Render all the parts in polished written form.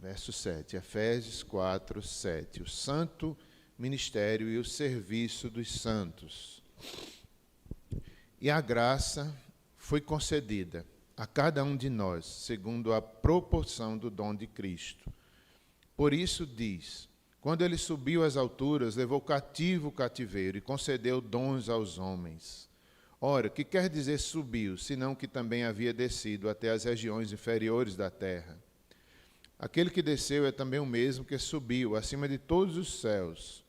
verso 7, Efésios 4, 7. O santo ministério e o serviço dos santos. E a graça foi concedida a cada um de nós, segundo a proporção do dom de Cristo. Por isso diz, quando ele subiu às alturas, levou cativo o cativeiro e concedeu dons aos homens. Ora, que quer dizer subiu, senão que também havia descido até as regiões inferiores da terra? Aquele que desceu é também o mesmo que subiu acima de todos os céus,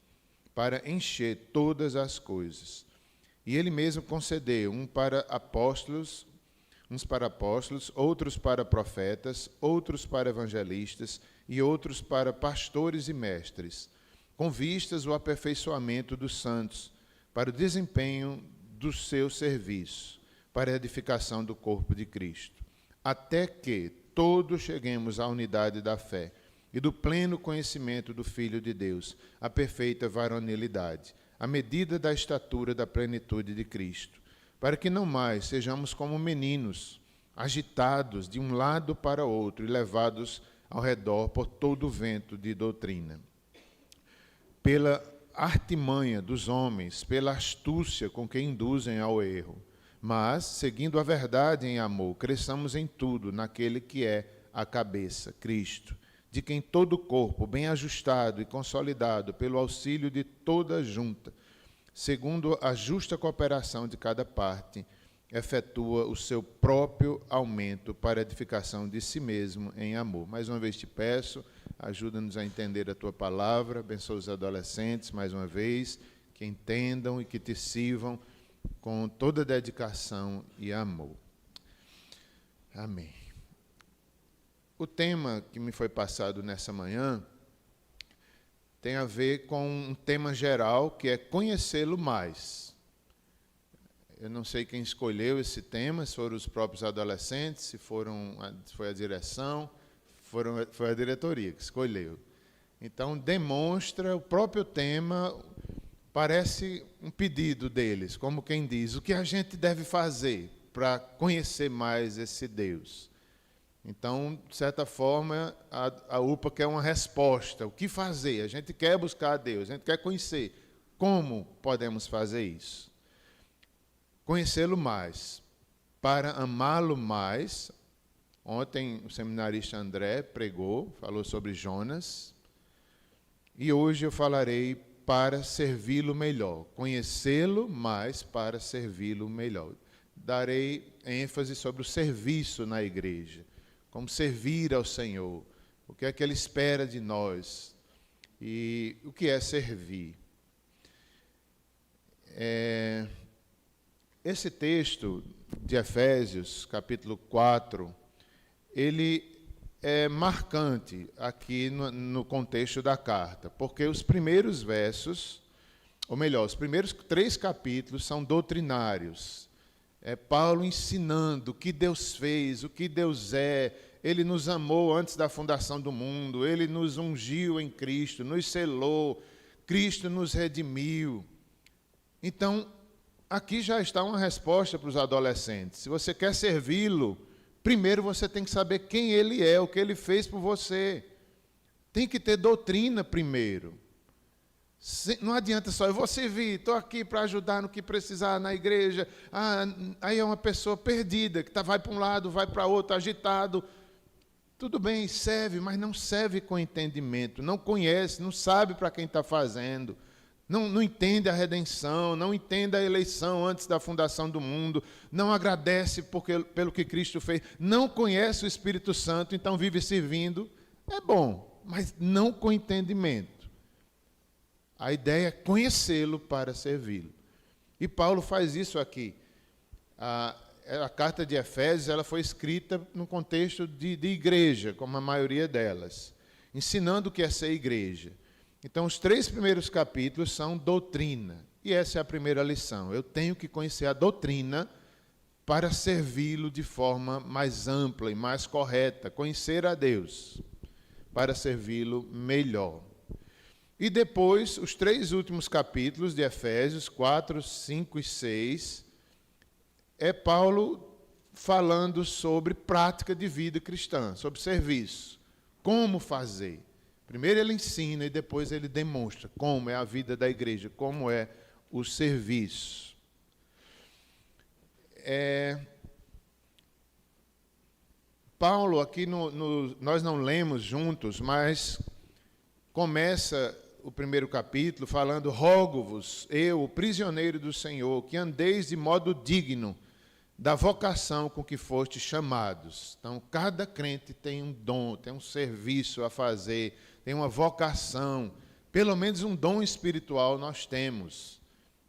para encher todas as coisas. E ele mesmo concedeu uns para apóstolos, outros para profetas, outros para evangelistas e outros para pastores e mestres, com vistas ao aperfeiçoamento dos santos, para o desempenho do seu serviço, para a edificação do corpo de Cristo, até que todos cheguemos à unidade da fé e do pleno conhecimento do Filho de Deus, à perfeita varonilidade, à medida da estatura da plenitude de Cristo, para que não mais sejamos como meninos, agitados de um lado para outro e levados ao redor por todo o vento de doutrina, pela artimanha dos homens, pela astúcia com que induzem ao erro, mas, seguindo a verdade em amor, cresçamos em tudo naquele que é a cabeça, Cristo, de quem todo o corpo, bem ajustado e consolidado pelo auxílio de toda a junta, segundo a justa cooperação de cada parte, efetua o seu próprio aumento para a edificação de si mesmo em amor. Mais uma vez te peço, ajuda-nos a entender a tua palavra, abençoa os adolescentes, mais uma vez, que entendam e que te sirvam com toda dedicação e amor. Amém. O tema que me foi passado nessa manhã tem a ver com um tema geral, que é conhecê-lo mais. Eu não sei quem escolheu esse tema, se foram os próprios adolescentes, se foi a direção, foi a diretoria que escolheu. Então, demonstra o próprio tema, parece um pedido deles, como quem diz, o que a gente deve fazer para conhecer mais esse Deus? Então, de certa forma, a UPA quer uma resposta. O que fazer? A gente quer buscar a Deus, a gente quer conhecer. Como podemos fazer isso? Conhecê-lo mais, para amá-lo mais. Ontem o seminarista André pregou, falou sobre Jonas. E hoje eu falarei para servi-lo melhor. Conhecê-lo mais para servi-lo melhor. Darei ênfase sobre o serviço na igreja. Como servir ao Senhor. O que é que Ele espera de nós. E o que é servir. Esse texto de Efésios, capítulo 4, ele é marcante aqui no contexto da carta, porque os primeiros versos, ou melhor, os primeiros 3 capítulos são doutrinários. É Paulo ensinando o que Deus fez, o que Deus é. Ele nos amou antes da fundação do mundo, Ele nos ungiu em Cristo, nos selou, Cristo nos redimiu. Então, aqui já está uma resposta para os adolescentes. Se você quer servi-lo, primeiro você tem que saber quem Ele é, o que Ele fez por você. Tem que ter doutrina primeiro. Não adianta só, eu vou servir, estou aqui para ajudar no que precisar na igreja. Aí é uma pessoa perdida, que vai para um lado, vai para outro, agitado. Tudo bem, serve, mas não serve com entendimento. Não conhece, não sabe para quem está fazendo. Não entende a redenção, não entende a eleição antes da fundação do mundo, não agradece pelo que Cristo fez, não conhece o Espírito Santo, então vive servindo. É bom, mas não com entendimento. A ideia é conhecê-lo para servi-lo. E Paulo faz isso aqui. A carta de Efésios ela foi escrita no contexto de igreja, como a maioria delas, ensinando o que é ser igreja. Então, os 3 primeiros capítulos são doutrina. E essa é a primeira lição. Eu tenho que conhecer a doutrina para servi-lo de forma mais ampla e mais correta. Conhecer a Deus para servi-lo melhor. E depois, os 3 últimos capítulos de Efésios, 4, 5 e 6, é Paulo falando sobre prática de vida cristã, sobre serviço. como fazer. Primeiro ele ensina e depois ele demonstra como é a vida da igreja, como é o serviço. Paulo, aqui nós não lemos juntos, mas começa o primeiro capítulo falando: rogo-vos, eu, o prisioneiro do Senhor, que andeis de modo digno da vocação com que fostes chamados. Então, cada crente tem um dom, tem um serviço a fazer, tem uma vocação, pelo menos um dom espiritual nós temos.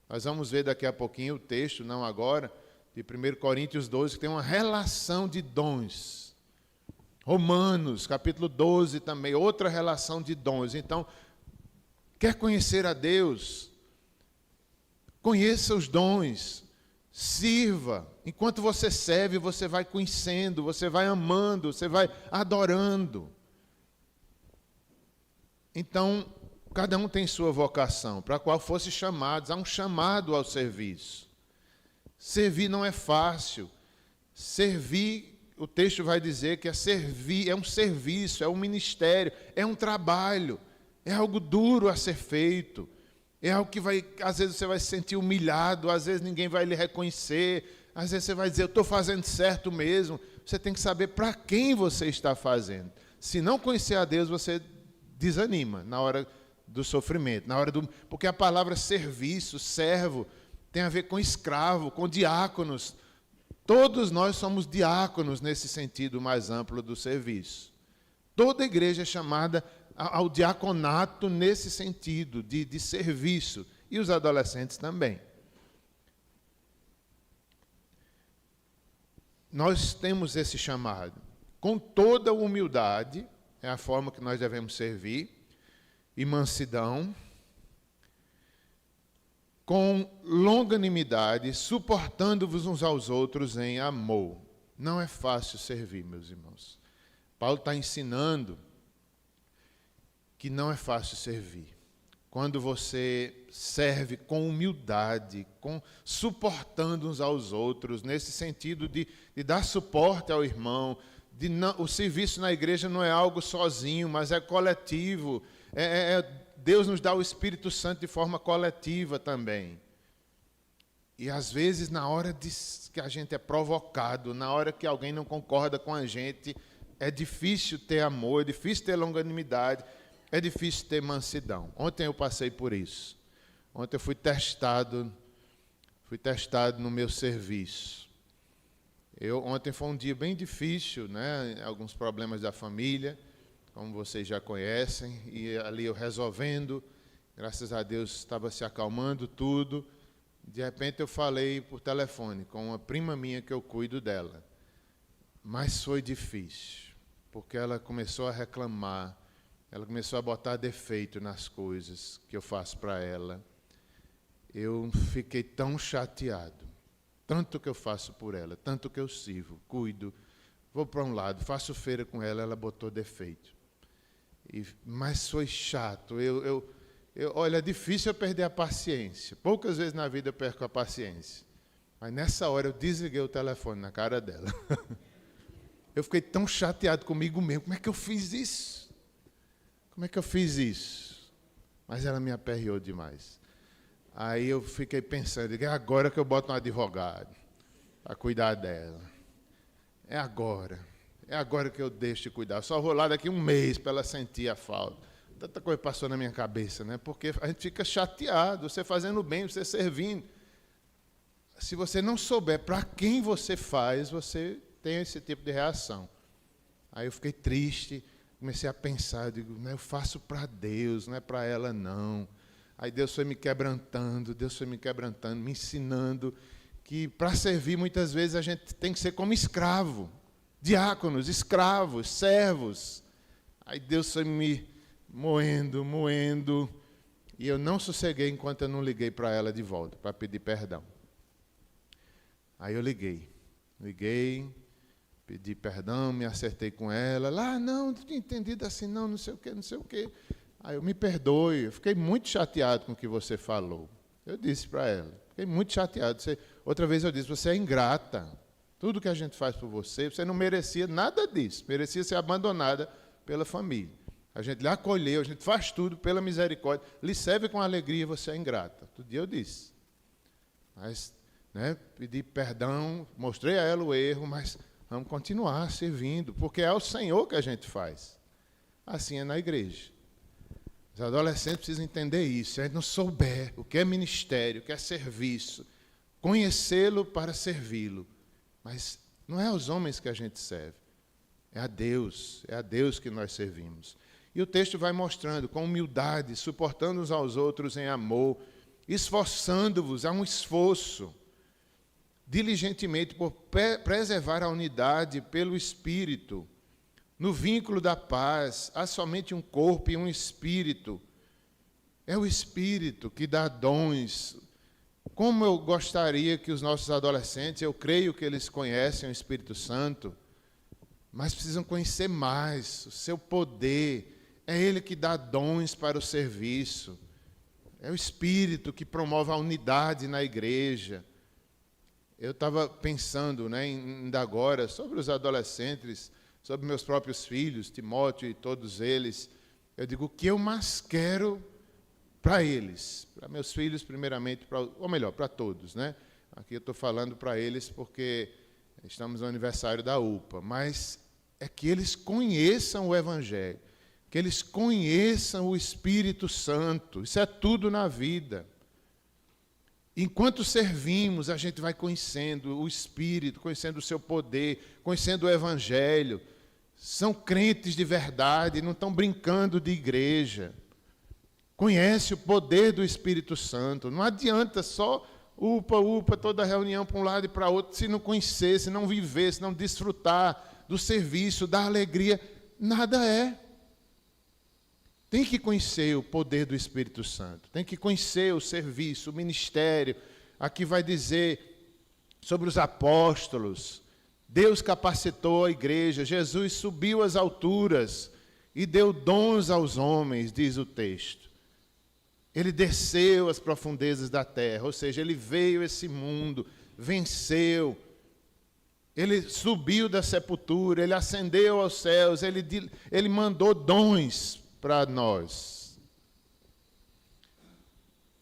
Nós vamos ver daqui a pouquinho o texto, não agora, de 1 Coríntios 12, que tem uma relação de dons. Romanos, capítulo 12 também, outra relação de dons. Então, quer conhecer a Deus? Conheça os dons, sirva. Enquanto você serve, você vai conhecendo, você vai amando, você vai adorando. Então, cada um tem sua vocação, para a qual fosse chamados. Há um chamado ao serviço. Servir não é fácil. Servir, o texto vai dizer que servir, é um serviço, é um ministério, é um trabalho, é algo duro a ser feito. É algo que às vezes você vai se sentir humilhado, às vezes ninguém vai lhe reconhecer, às vezes você vai dizer, eu estou fazendo certo mesmo. Você tem que saber para quem você está fazendo. Se não conhecer a Deus, você desanima na hora do sofrimento, porque a palavra serviço, servo, tem a ver com escravo, com diáconos. Todos nós somos diáconos nesse sentido mais amplo do serviço. Toda igreja é chamada ao diaconato nesse sentido, de serviço, e os adolescentes também. Nós temos esse chamado. Com toda humildade, é a forma que nós devemos servir, e mansidão, com longanimidade, suportando-vos uns aos outros em amor. Não é fácil servir, meus irmãos. Paulo está ensinando que não é fácil servir. Quando você serve com humildade, suportando uns aos outros, nesse sentido de dar suporte ao irmão, o serviço na igreja não é algo sozinho, mas é coletivo. Deus nos dá o Espírito Santo de forma coletiva também. E às vezes, na hora que a gente é provocado, na hora que alguém não concorda com a gente, é difícil ter amor, é difícil ter longanimidade, é difícil ter mansidão. Ontem eu passei por isso. Ontem eu fui testado no meu serviço. Ontem foi um dia bem difícil, né? Alguns problemas da família, como vocês já conhecem, e ali eu resolvendo, graças a Deus estava se acalmando tudo. De repente eu falei por telefone com uma prima minha que eu cuido dela. Mas foi difícil, porque ela começou a reclamar, ela começou a botar defeito nas coisas que eu faço para ela. Eu fiquei tão chateado, tanto que eu faço por ela, tanto que eu sirvo, cuido, vou para um lado, faço feira com ela, ela botou defeito. Mas foi chato. Olha, é difícil eu perder a paciência. Poucas vezes na vida eu perco a paciência. Mas nessa hora eu desliguei o telefone na cara dela. Eu fiquei tão chateado comigo mesmo. Como é que eu fiz isso? Como é que eu fiz isso? Mas ela me aperreou demais. Aí eu fiquei pensando, é agora que eu boto um advogado para cuidar dela. É agora que eu deixo de cuidar. Só vou lá daqui um mês para ela sentir a falta. Tanta coisa passou na minha cabeça, né? Porque a gente fica chateado, você fazendo bem, você servindo. Se você não souber para quem você faz, você tem esse tipo de reação. Aí eu fiquei triste, comecei a pensar, digo, eu faço para Deus, não é para ela não. Aí Deus foi me quebrantando, me ensinando que para servir muitas vezes a gente tem que ser como escravo, diáconos, escravos, servos. Aí Deus foi me moendo, e eu não sosseguei enquanto eu não liguei para ela de volta, para pedir perdão. Aí eu liguei, pedi perdão, me acertei com ela. Lá, não tinha entendido assim, não sei o quê. Aí eu me perdoe, eu fiquei muito chateado com o que você falou. Eu disse para ela, fiquei muito chateado. Outra vez eu disse, você é ingrata. Tudo que a gente faz por você, você não merecia nada disso, merecia ser abandonada pela família. A gente lhe acolheu, a gente faz tudo pela misericórdia, lhe serve com alegria, você é ingrata. Outro dia eu disse. Mas, pedi perdão, mostrei a ela o erro, mas vamos continuar servindo, porque é ao Senhor que a gente faz. Assim é na igreja. Os adolescentes precisam entender isso. Se a gente não souber o que é ministério, o que é serviço, conhecê-lo para servi-lo. Mas não é aos homens que a gente serve, é a Deus que nós servimos. E o texto vai mostrando, com humildade, suportando uns aos outros em amor, esforçando-vos, há um esforço, diligentemente por preservar a unidade pelo Espírito. No vínculo da paz, há somente um corpo e um Espírito. É o Espírito que dá dons. Como eu gostaria que os nossos adolescentes, eu creio que eles conhecem o Espírito Santo, mas precisam conhecer mais o seu poder. É Ele que dá dons para o serviço. É o Espírito que promove a unidade na igreja. Eu estava pensando, ainda agora, sobre os adolescentes, sobre meus próprios filhos, Timóteo e todos eles. Eu digo, o que eu mais quero para eles? Para meus filhos, primeiramente, ou melhor, para todos. Aqui eu estou falando para eles porque estamos no aniversário da UPA. Mas é que eles conheçam o Evangelho, que eles conheçam o Espírito Santo. Isso é tudo na vida. Enquanto servimos, a gente vai conhecendo o Espírito, conhecendo o seu poder, conhecendo o Evangelho. São crentes de verdade, não estão brincando de igreja. Conhece o poder do Espírito Santo. Não adianta só upa, toda reunião para um lado e para outro, se não conhecer, se não viver, se não desfrutar do serviço, da alegria. Nada é. Tem que conhecer o poder do Espírito Santo, tem que conhecer o serviço, o ministério. Aqui vai dizer sobre os apóstolos. Deus capacitou a igreja, Jesus subiu às alturas e deu dons aos homens, diz o texto. Ele desceu às profundezas da terra, ou seja, ele veio a esse mundo, venceu. Ele subiu da sepultura, ele ascendeu aos céus, ele mandou dons para nós.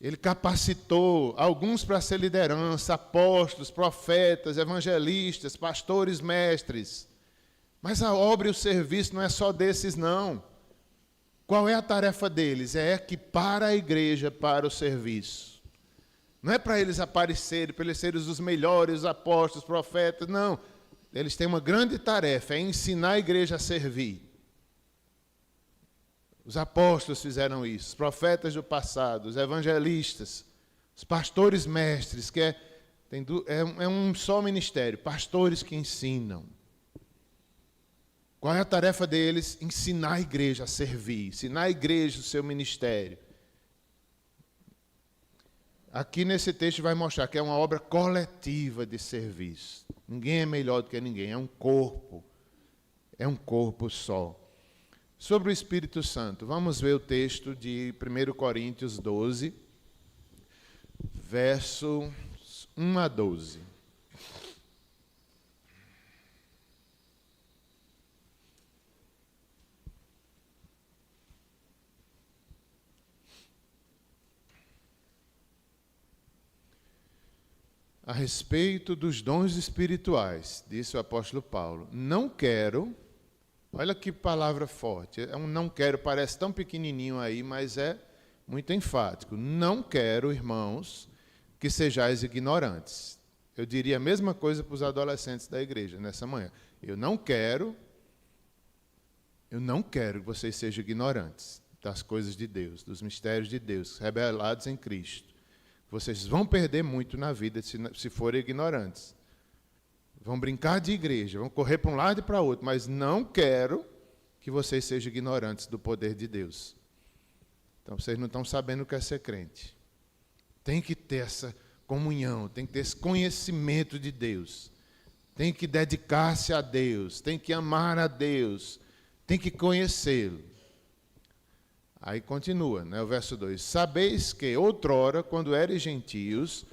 Ele capacitou alguns para ser liderança, apóstolos, profetas, evangelistas, pastores, mestres. Mas a obra e o serviço não é só desses, não. Qual é a tarefa deles? É equipar a igreja para o serviço. Não é para eles aparecerem, para eles serem os melhores, os apóstolos, profetas, não. Eles têm uma grande tarefa, é ensinar a igreja a servir. Os apóstolos fizeram isso, os profetas do passado, os evangelistas, os pastores mestres, que é um só ministério, pastores que ensinam. Qual é a tarefa deles? Ensinar a igreja a servir, ensinar a igreja o seu ministério. Aqui nesse texto vai mostrar que é uma obra coletiva de serviço. Ninguém é melhor do que ninguém, é um corpo só. Sobre o Espírito Santo, vamos ver o texto de 1 Coríntios 12, verso 1 a 12. A respeito dos dons espirituais, disse o apóstolo Paulo, não quero. Olha que palavra forte. Não quero, parece tão pequenininho aí, mas é muito enfático. Não quero, irmãos, que sejais ignorantes. Eu diria a mesma coisa para os adolescentes da igreja nessa manhã. Eu não quero que vocês sejam ignorantes das coisas de Deus, dos mistérios de Deus, revelados em Cristo. Vocês vão perder muito na vida se forem ignorantes. Vão brincar de igreja, vão correr para um lado e para outro, mas não quero que vocês sejam ignorantes do poder de Deus. Então, vocês não estão sabendo o que é ser crente. Tem que ter essa comunhão, tem que ter esse conhecimento de Deus. Tem que dedicar-se a Deus, tem que amar a Deus, tem que conhecê-lo. Aí continua, o verso 2. Sabeis que, outrora, quando eres gentios,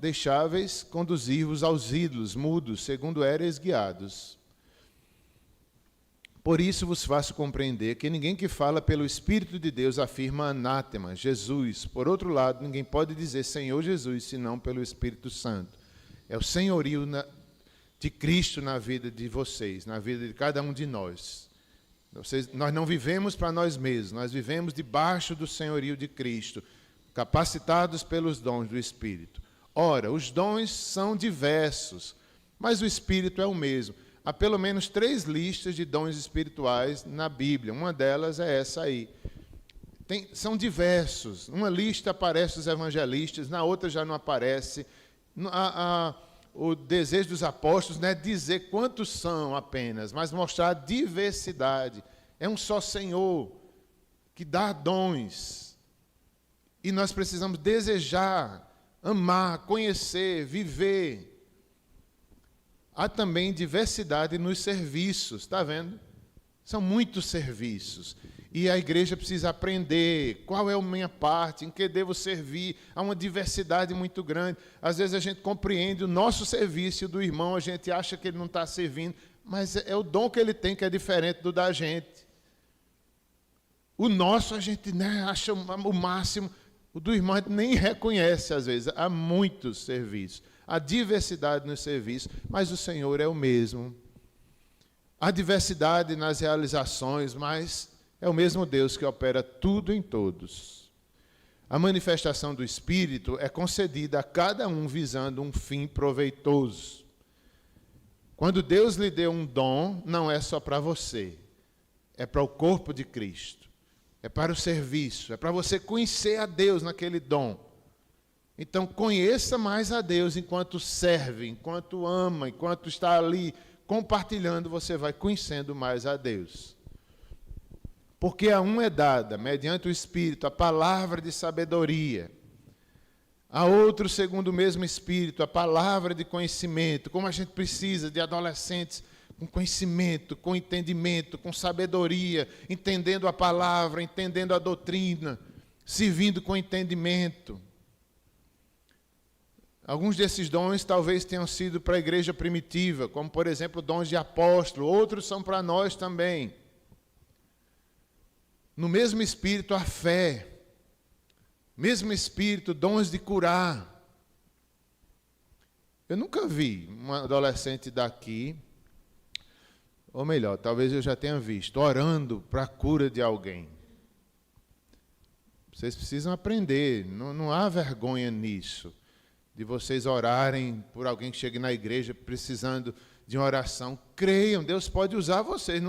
deixáveis conduzir-vos aos ídolos mudos, segundo éreis guiados. Por isso vos faço compreender que ninguém que fala pelo Espírito de Deus afirma anátema, Jesus. Por outro lado, ninguém pode dizer Senhor Jesus, senão pelo Espírito Santo. É o senhorio de Cristo na vida de vocês, na vida de cada um de nós. Nós não vivemos para nós mesmos, nós vivemos debaixo do senhorio de Cristo, capacitados pelos dons do Espírito. Ora, os dons são diversos, mas o Espírito é o mesmo. Há pelo menos 3 listas de dons espirituais na Bíblia. Uma delas é essa aí. São diversos. Numa lista aparecem os evangelistas, na outra já não aparece. O desejo dos apóstolos não é dizer quantos são apenas, mas mostrar a diversidade. É um só Senhor que dá dons. E nós precisamos desejar, amar, conhecer, viver. Há também diversidade nos serviços, está vendo? São muitos serviços. E a igreja precisa aprender qual é a minha parte, em que devo servir. Há uma diversidade muito grande. Às vezes a gente compreende o nosso serviço do irmão, a gente acha que ele não está servindo, mas é o dom que ele tem que é diferente do da gente. O nosso a gente acha o máximo, o do irmão a gente nem reconhece às vezes. Há muitos serviços. Há diversidade nos serviços, mas o Senhor é o mesmo. Há diversidade nas realizações, mas é o mesmo Deus que opera tudo em todos. A manifestação do Espírito é concedida a cada um visando um fim proveitoso. Quando Deus lhe deu um dom, não é só para você, é para o corpo de Cristo, é para o serviço, é para você conhecer a Deus naquele dom. Então, conheça mais a Deus enquanto serve, enquanto ama, enquanto está ali compartilhando, você vai conhecendo mais a Deus. Porque a um é dada, mediante o Espírito, a palavra de sabedoria. A outro, segundo o mesmo Espírito, a palavra de conhecimento. Como a gente precisa de adolescentes com conhecimento, com entendimento, com sabedoria, entendendo a palavra, entendendo a doutrina, servindo com entendimento. Alguns desses dons talvez tenham sido para a igreja primitiva, como, por exemplo, dons de apóstolo. Outros são para nós também. No mesmo Espírito, a fé. Mesmo Espírito, dons de curar. Eu nunca vi um adolescente daqui, ou melhor, talvez eu já tenha visto, orando para a cura de alguém. Vocês precisam aprender, não há vergonha nisso. De vocês orarem por alguém que chegue na igreja precisando de uma oração. Creiam, Deus pode usar vocês.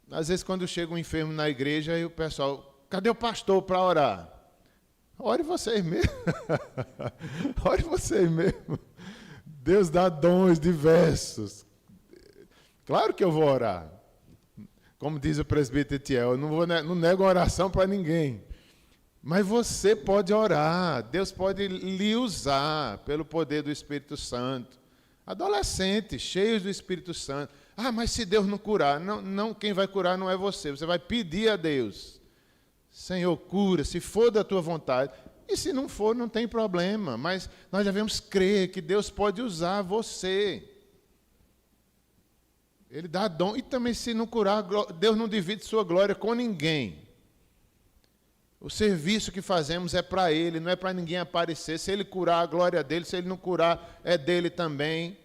Às vezes, quando chega um enfermo na igreja, aí o pessoal, cadê o pastor para orar? Ore vocês mesmo. Ore vocês mesmo. Deus dá dons diversos. Claro que eu vou orar. Como diz o presbítero Tiel, eu não nego oração para ninguém. Mas você pode orar, Deus pode lhe usar pelo poder do Espírito Santo. Adolescentes, cheios do Espírito Santo. Ah, mas se Deus não curar, não, quem vai curar não é você. Você vai pedir a Deus. Senhor, cura, se for da tua vontade. E se não for, não tem problema. Mas nós devemos crer que Deus pode usar você. Ele dá dom. E também se não curar, Deus não divide sua glória com ninguém. O serviço que fazemos é para Ele, não é para ninguém aparecer. Se Ele curar, a glória é dele. Se Ele não curar, é dele também.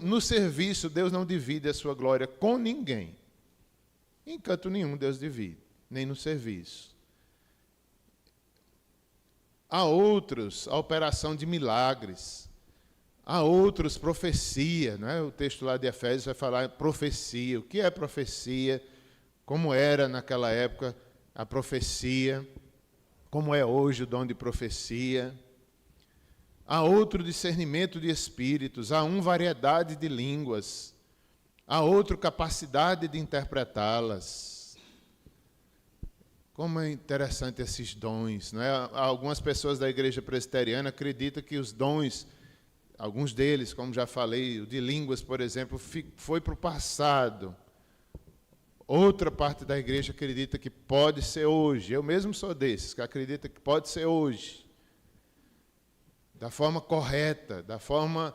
No serviço, Deus não divide a sua glória com ninguém. Em canto nenhum Deus divide, nem no serviço. Há outros, a operação de milagres. Há outros, profecia. Não é? O texto lá de Efésios vai falar profecia. O que é profecia? Como era naquela época a profecia, como é hoje o dom de profecia. Há outro discernimento de espíritos, há variedade de línguas, há outro capacidade de interpretá-las. Como é interessante esses dons, não é? Algumas pessoas da igreja presbiteriana acreditam que os dons, alguns deles, como já falei, o de línguas, por exemplo, foi para o passado. Outra parte da igreja acredita que pode ser hoje. Eu mesmo sou desses, que acredita que pode ser hoje. Da forma correta, da forma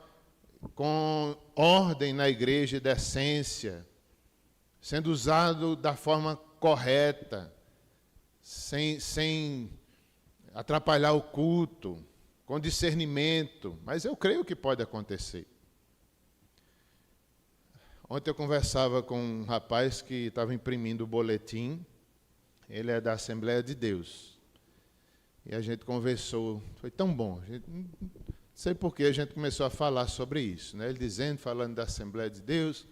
com ordem na igreja e decência. sendo usado da forma correta, sem atrapalhar o culto, com discernimento, mas eu creio que pode acontecer. Ontem eu conversava com um rapaz que estava imprimindo o boletim, ele é da Assembleia de Deus, e a gente conversou, foi tão bom, não sei por que a gente começou a falar sobre isso, né? Ele falando da Assembleia de Deus,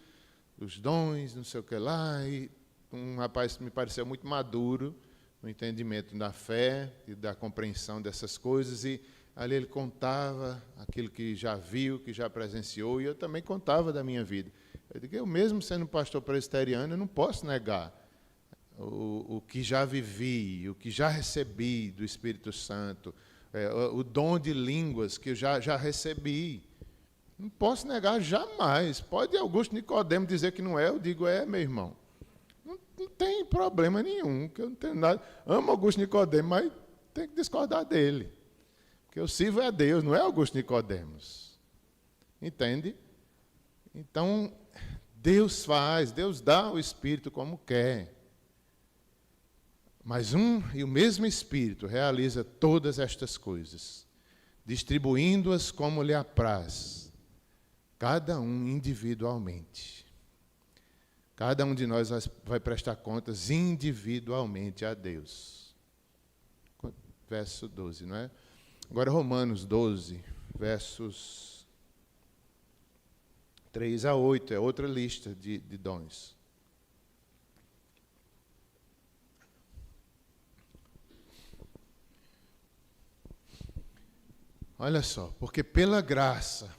dos dons, não sei o que lá, e um rapaz que me pareceu muito maduro no entendimento da fé e da compreensão dessas coisas, e ali ele contava aquilo que já viu, que já presenciou, e eu também contava da minha vida. Eu digo, eu mesmo sendo pastor presbiteriano, eu não posso negar o que já vivi, o que já recebi do Espírito Santo, o dom de línguas que eu já recebi. Não posso negar jamais. Pode Augusto Nicodemo dizer que não é, eu digo, meu irmão. Não tem problema nenhum, que eu não tenho nada. Amo Augusto Nicodemo, mas tem que discordar dele. Porque eu sirvo a Deus, não é Augusto Nicodemos. Entende? Então, Deus faz, Deus dá o Espírito como quer. Mas um e o mesmo Espírito realiza todas estas coisas, distribuindo-as como lhe apraz, cada um individualmente. Cada um de nós vai prestar contas individualmente a Deus. Verso 12, não é? Agora, Romanos 12, versos 3 a 8, é outra lista de dons. Olha só, porque pela graça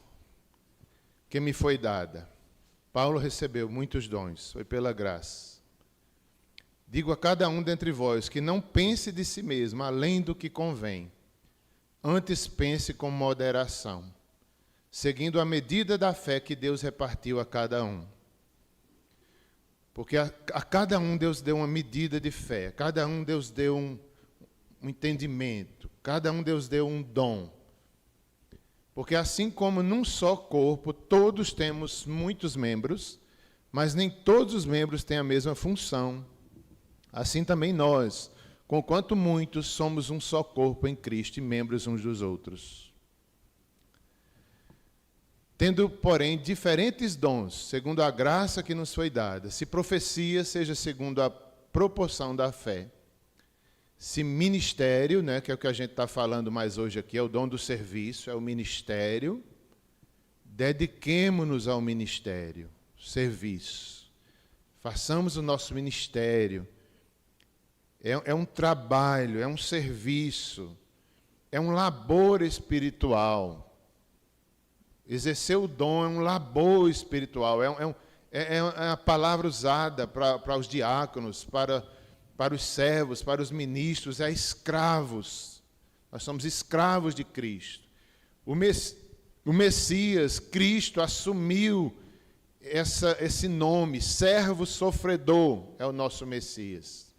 que me foi dada, Paulo recebeu muitos dons, foi pela graça. Digo a cada um dentre vós que não pense de si mesmo além do que convém, antes pense com moderação, seguindo a medida da fé que Deus repartiu a cada um. Porque a cada um Deus deu uma medida de fé, a cada um Deus deu um entendimento, cada um Deus deu um dom. Porque assim como num só corpo todos temos muitos membros, mas nem todos os membros têm a mesma função, assim também nós, conquanto muitos, somos um só corpo em Cristo e membros uns dos outros. Tendo, porém, diferentes dons, segundo a graça que nos foi dada, se profecia, seja segundo a proporção da fé. Se ministério, né, que é o que a gente está falando mais hoje aqui, é o dom do serviço, é o ministério, dediquemo-nos ao ministério, serviço. Façamos o nosso ministério. É um trabalho, é um serviço, é um labor espiritual. Exercer o dom é um labor espiritual, é a palavra usada para os diáconos, para os servos, para os ministros, é escravos. Nós somos escravos de Cristo. O Messias, Cristo, assumiu esse nome, servo sofredor, é o nosso Messias.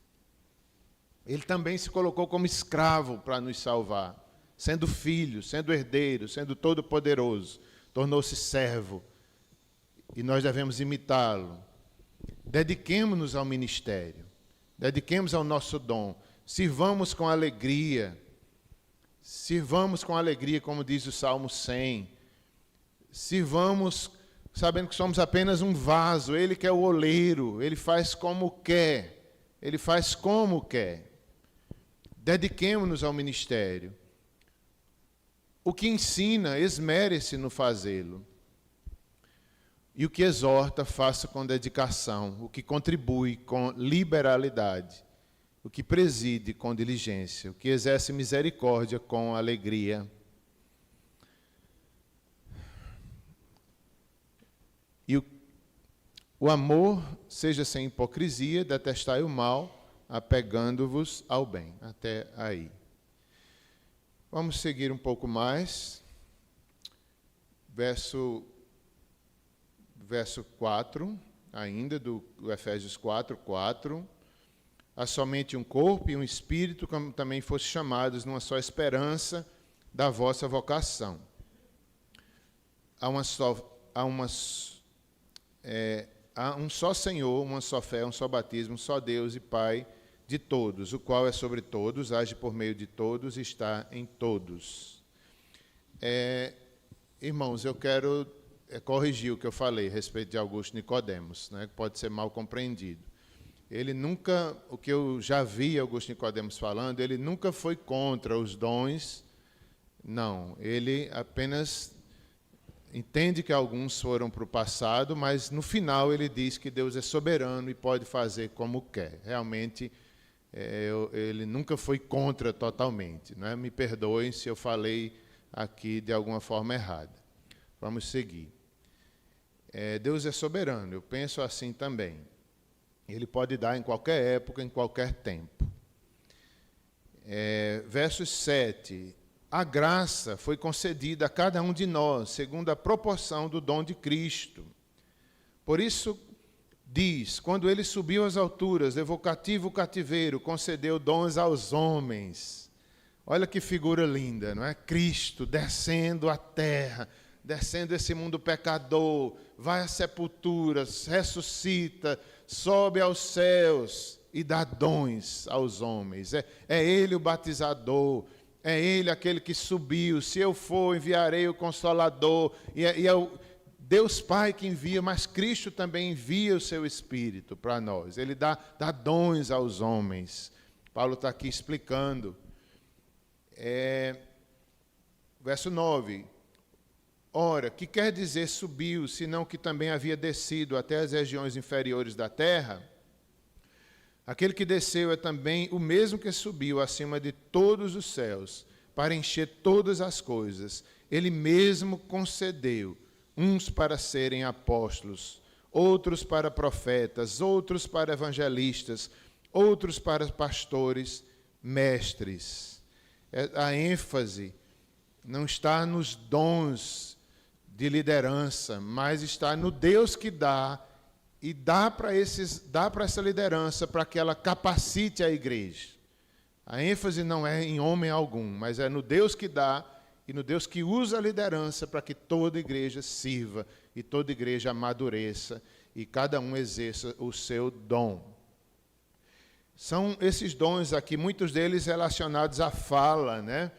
Ele também se colocou como escravo para nos salvar, sendo filho, sendo herdeiro, sendo todo-poderoso, tornou-se servo, e nós devemos imitá-lo. Dediquemo-nos ao ministério. Dediquemos ao nosso dom, sirvamos com alegria, como diz o Salmo 100, sirvamos sabendo que somos apenas um vaso, Ele que é o oleiro, Ele faz como quer, Dediquemo-nos ao ministério. O que ensina, esmere-se no fazê-lo. E o que exorta, faça com dedicação. O que contribui, com liberalidade. O que preside, com diligência. O que exerce misericórdia, com alegria. E o amor seja sem hipocrisia, detestai o mal, apegando-vos ao bem. Até aí. Vamos seguir um pouco mais. Verso 4, ainda, do Efésios 4. Há somente um corpo e um espírito, como também foste chamados numa só esperança da vossa há um só Senhor, uma só fé, um só batismo, um só Deus e Pai de todos, o qual é sobre todos, age por meio de todos e está em todos. Irmãos, eu quero corrigir o que eu falei a respeito de Augusto Nicodemos, né, que pode ser mal compreendido. Ele nunca, o que eu já vi Augusto Nicodemos falando, ele nunca foi contra os dons, não. Ele apenas entende que alguns foram para o passado, mas no final ele diz que Deus é soberano e pode fazer como quer. Realmente, ele nunca foi contra totalmente. Né? Me perdoem se eu falei aqui de alguma forma errada. Vamos seguir. Deus é soberano, eu penso assim também. Ele pode dar em qualquer época, em qualquer tempo. Verso 7. A graça foi concedida a cada um de nós, segundo a proporção do dom de Cristo. Por isso, diz, quando ele subiu às alturas, levou cativo o cativeiro, concedeu dons aos homens. Olha que figura linda, não é? Cristo descendo à terra, descendo esse mundo pecador, vai às sepulturas, ressuscita, sobe aos céus e dá dons aos homens. É ele o batizador, é ele aquele que subiu. Se eu for, enviarei o Consolador. E é o Deus Pai que envia, mas Cristo também envia o seu Espírito para nós. Ele dá dons aos homens. Paulo está aqui explicando. Verso 9. Ora, que quer dizer subiu, senão que também havia descido até as regiões inferiores da terra? Aquele que desceu é também o mesmo que subiu acima de todos os céus, para encher todas as coisas. Ele mesmo concedeu, uns para serem apóstolos, outros para profetas, outros para evangelistas, outros para pastores, mestres. A ênfase não está nos dons de liderança, mas está no Deus que dá, e dá para essa liderança para que ela capacite a igreja. A ênfase não é em homem algum, mas é no Deus que dá e no Deus que usa a liderança para que toda igreja sirva e toda igreja amadureça e cada um exerça o seu dom. São esses dons aqui, muitos deles relacionados à fala, né?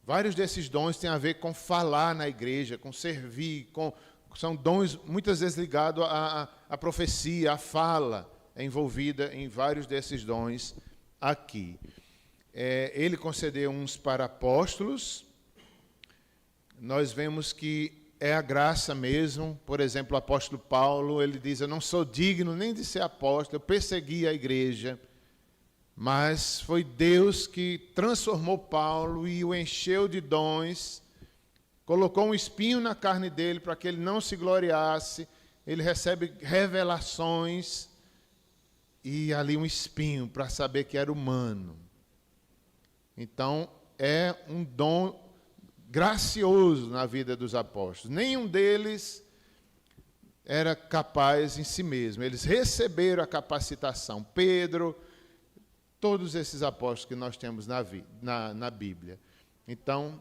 Vários desses dons têm a ver com falar na igreja, com servir, são dons muitas vezes ligados à profecia, à fala, envolvida em vários desses dons aqui. Ele concedeu uns para apóstolos. Nós vemos que é a graça mesmo. Por exemplo, o apóstolo Paulo, ele diz, eu não sou digno nem de ser apóstolo, eu persegui a igreja, mas foi Deus que transformou Paulo e o encheu de dons, colocou um espinho na carne dele para que ele não se gloriasse. Ele recebe revelações e ali um espinho para saber que era humano. Então, é um dom gracioso na vida dos apóstolos. Nenhum deles era capaz em si mesmo. Eles receberam a capacitação. Pedro, todos esses apóstolos que nós temos na Bíblia. Então,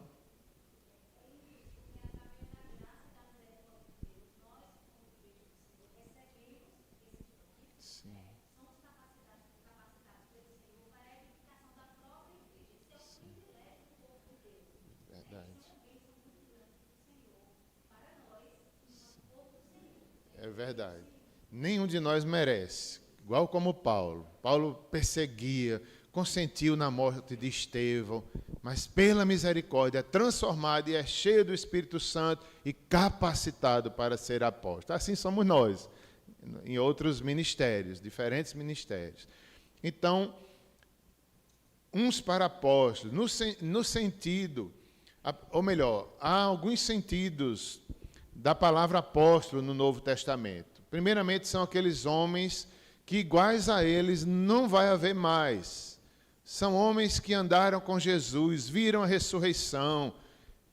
é verdade. Nenhum de nós merece. Igual como Paulo. Paulo perseguia, consentiu na morte de Estevão, mas pela misericórdia é transformado e é cheio do Espírito Santo e capacitado para ser apóstolo. Assim somos nós, em outros ministérios, diferentes ministérios. Então, uns para apóstolos, no sentido, ou melhor, há alguns sentidos da palavra apóstolo no Novo Testamento. Primeiramente, são aqueles homens que iguais a eles não vai haver mais. São homens que andaram com Jesus, viram a ressurreição,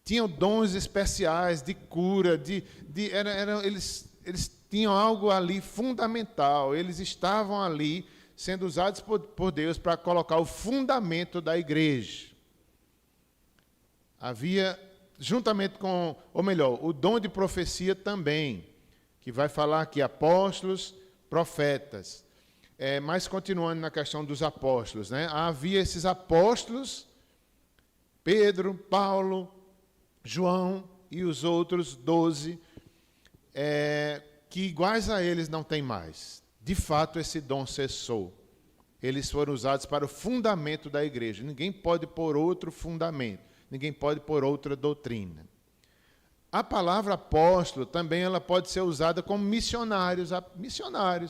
tinham dons especiais de cura, eles tinham algo ali fundamental, eles estavam ali sendo usados por Deus para colocar o fundamento da igreja. Havia, juntamente com, ou melhor, o dom de profecia também. que vai falar aqui apóstolos, profetas. Mas continuando na questão dos apóstolos, né? Havia esses apóstolos, Pedro, Paulo, João e os outros 12, que iguais a eles não tem mais. De fato, esse dom cessou. Eles foram usados para o fundamento da igreja. Ninguém pode pôr outro fundamento, ninguém pode pôr outra doutrina. A palavra apóstolo também ela pode ser usada como missionários,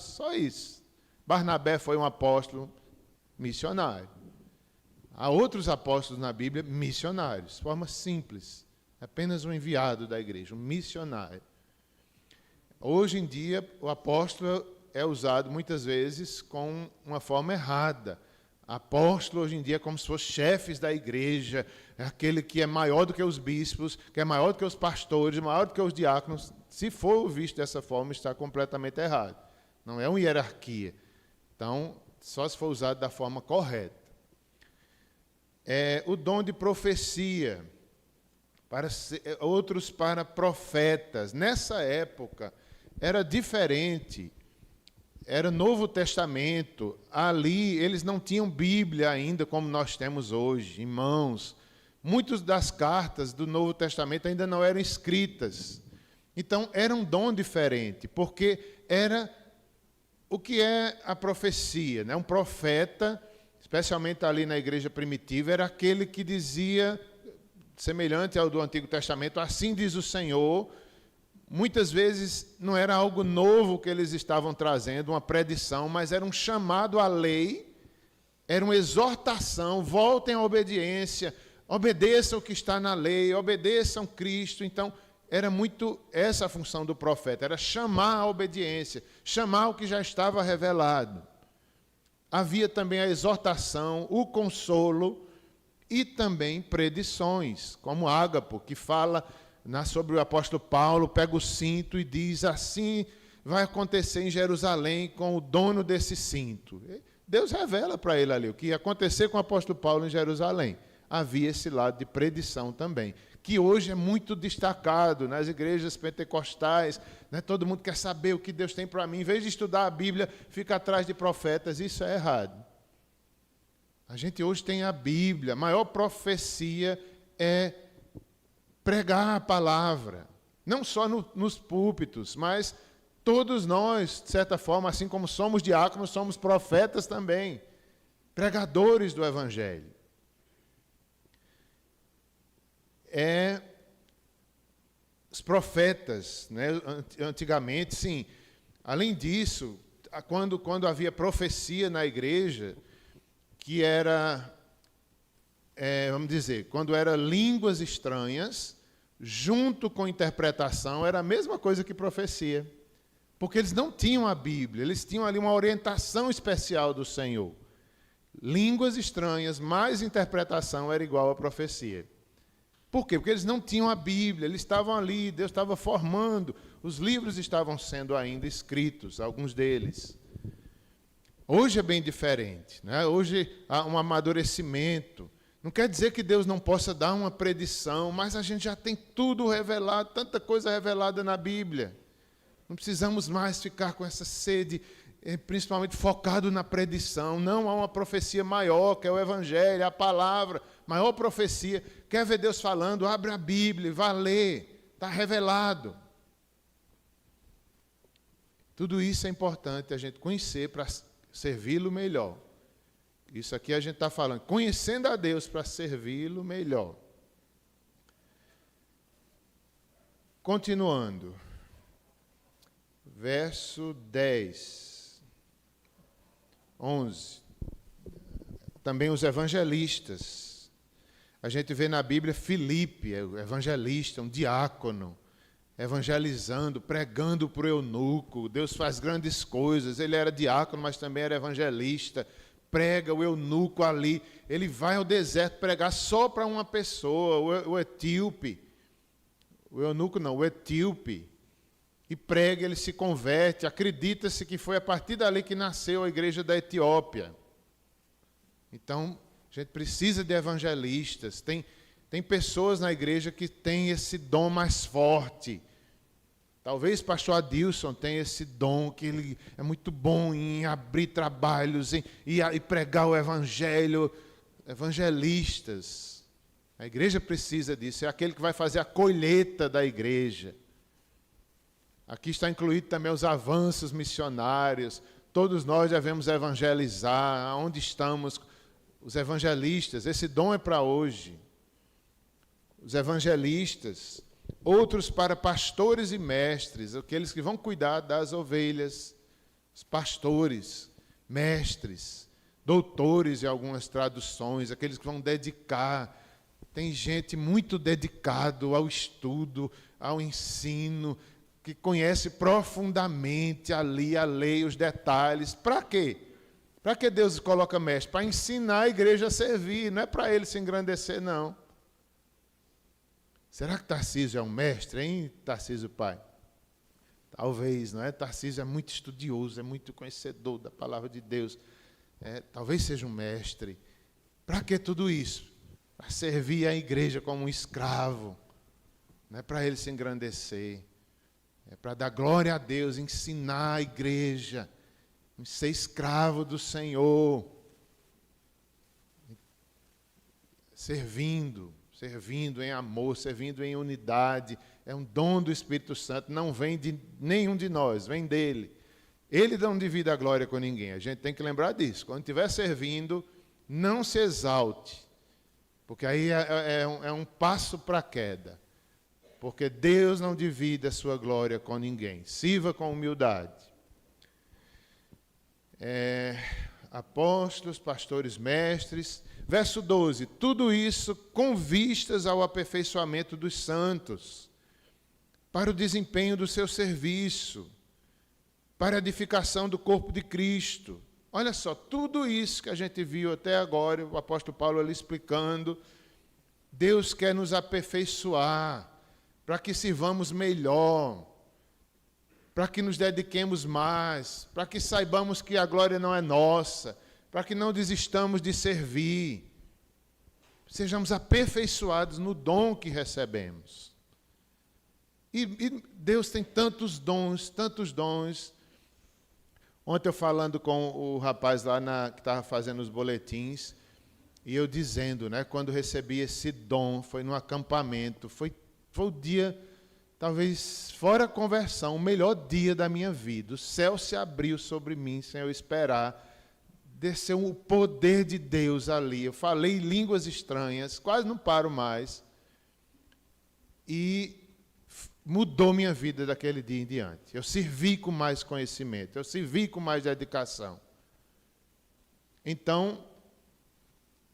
só isso. Barnabé foi um apóstolo missionário. Há outros apóstolos na Bíblia missionários, de forma simples, apenas um enviado da igreja, um missionário. Hoje em dia, o apóstolo é usado muitas vezes com uma forma errada. Apóstolo hoje em dia é como se fossem chefes da igreja, é aquele que é maior do que os bispos, que é maior do que os pastores, maior do que os diáconos. Se for visto dessa forma, está completamente errado. Não é uma hierarquia. Então, só se for usado da forma correta. O dom de profecia, outros para profetas. Nessa época, era diferente. Era Novo Testamento. Ali, eles não tinham Bíblia ainda, como nós temos hoje, em mãos. Muitas das cartas do Novo Testamento ainda não eram escritas. Então, era um dom diferente, porque era o que é a profecia, né? Um profeta, especialmente ali na igreja primitiva, era aquele que dizia, semelhante ao do Antigo Testamento, assim diz o Senhor. Muitas vezes não era algo novo que eles estavam trazendo, uma predição, mas era um chamado à lei, era uma exortação, voltem à obediência, obedeçam o que está na lei, obedeçam Cristo. Então, era muito essa a função do profeta, era chamar a obediência, chamar o que já estava revelado. Havia também a exortação, o consolo e também predições, como Ágapo, que fala sobre o apóstolo Paulo, pega o cinto e diz, assim vai acontecer em Jerusalém com o dono desse cinto. Deus revela para ele ali o que ia acontecer com o apóstolo Paulo em Jerusalém. Havia esse lado de predição também, que hoje é muito destacado nas igrejas pentecostais, né? Todo mundo quer saber o que Deus tem para mim. Em vez de estudar a Bíblia, fica atrás de profetas. Isso é errado. A gente hoje tem a Bíblia. A maior profecia é pregar a palavra. Não só nos púlpitos, mas todos nós, de certa forma, assim como somos diáconos, somos profetas também. Pregadores do Evangelho. Os profetas, né? Antigamente, sim. Além disso, quando havia profecia na igreja, que era, vamos dizer, quando era línguas estranhas, junto com interpretação, era a mesma coisa que profecia. Porque eles não tinham a Bíblia, eles tinham ali uma orientação especial do Senhor. Línguas estranhas, mais interpretação era igual a profecia. Por quê? Porque eles não tinham a Bíblia, eles estavam ali, Deus estava formando, os livros estavam sendo ainda escritos, alguns deles. Hoje é bem diferente, né? Hoje há um amadurecimento. Não quer dizer que Deus não possa dar uma predição, mas a gente já tem tudo revelado, tanta coisa revelada na Bíblia. Não precisamos mais ficar com essa sede, principalmente focado na predição. Não, há uma profecia maior, que é o Evangelho, a palavra, maior profecia. Quer ver Deus falando? Abre a Bíblia, vá ler, está revelado. Tudo isso é importante a gente conhecer para servi-lo melhor. Isso aqui a gente está falando, conhecendo a Deus para servi-lo melhor. Continuando. Verso 10, 11. Também os evangelistas. A gente vê na Bíblia Filipe, evangelista, um diácono, evangelizando, pregando para o eunuco. Deus faz grandes coisas. Ele era diácono, mas também era evangelista. Prega o eunuco ali. Ele vai ao deserto pregar só para uma pessoa, o etíope. O eunuco não, o etíope. E prega, ele se converte. Acredita-se que foi a partir dali que nasceu a igreja da Etiópia. Então, a gente precisa de evangelistas. Tem pessoas na igreja que têm esse dom mais forte. Talvez pastor Adilson tenha esse dom, que ele é muito bom em abrir trabalhos, e pregar o evangelho. Evangelistas. A igreja precisa disso, é aquele que vai fazer a colheita da igreja. Aqui está incluído também os avanços missionários. Todos nós devemos evangelizar. Aonde estamos? Os evangelistas, esse dom é para hoje. Os evangelistas, outros para pastores e mestres, aqueles que vão cuidar das ovelhas, os pastores, mestres, doutores em algumas traduções, aqueles que vão dedicar. Tem gente muito dedicado ao estudo, ao ensino, que conhece profundamente ali a lei, os detalhes. Para quê? Para que Deus coloca mestre? Para ensinar a igreja a servir, não é para ele se engrandecer, não. Será que Tarcísio é um mestre, hein, Tarcísio pai? Talvez, não é? Tarcísio é muito estudioso, é muito conhecedor da palavra de Deus. Talvez seja um mestre. Para que tudo isso? Para servir a igreja como um escravo. Não é para ele se engrandecer. É para dar glória a Deus, ensinar a igreja, ser escravo do Senhor. Servindo em amor, servindo em unidade. É um dom do Espírito Santo, não vem de nenhum de nós, vem dele. Ele não divide a glória com ninguém, a gente tem que lembrar disso. Quando estiver servindo, não se exalte, porque aí é um passo para a queda. Porque Deus não divide a sua glória com ninguém. Sirva com humildade. Apóstolos, pastores, mestres. Verso 12. Tudo isso com vistas ao aperfeiçoamento dos santos, para o desempenho do seu serviço, para a edificação do corpo de Cristo. Olha só, tudo isso que a gente viu até agora, o apóstolo Paulo ali explicando, Deus quer nos aperfeiçoar, para que sirvamos melhor, para que nos dediquemos mais, para que saibamos que a glória não é nossa, para que não desistamos de servir, sejamos aperfeiçoados no dom que recebemos. E Deus tem tantos dons. Ontem eu falando com o rapaz lá que estava fazendo os boletins, e eu dizendo, né, quando recebi esse dom, foi no acampamento, foi o dia, talvez fora a conversão, o melhor dia da minha vida. O céu se abriu sobre mim sem eu esperar. Desceu o poder de Deus ali. Eu falei línguas estranhas, quase não paro mais. E mudou minha vida daquele dia em diante. Eu servi com mais conhecimento, eu servi com mais dedicação. Então,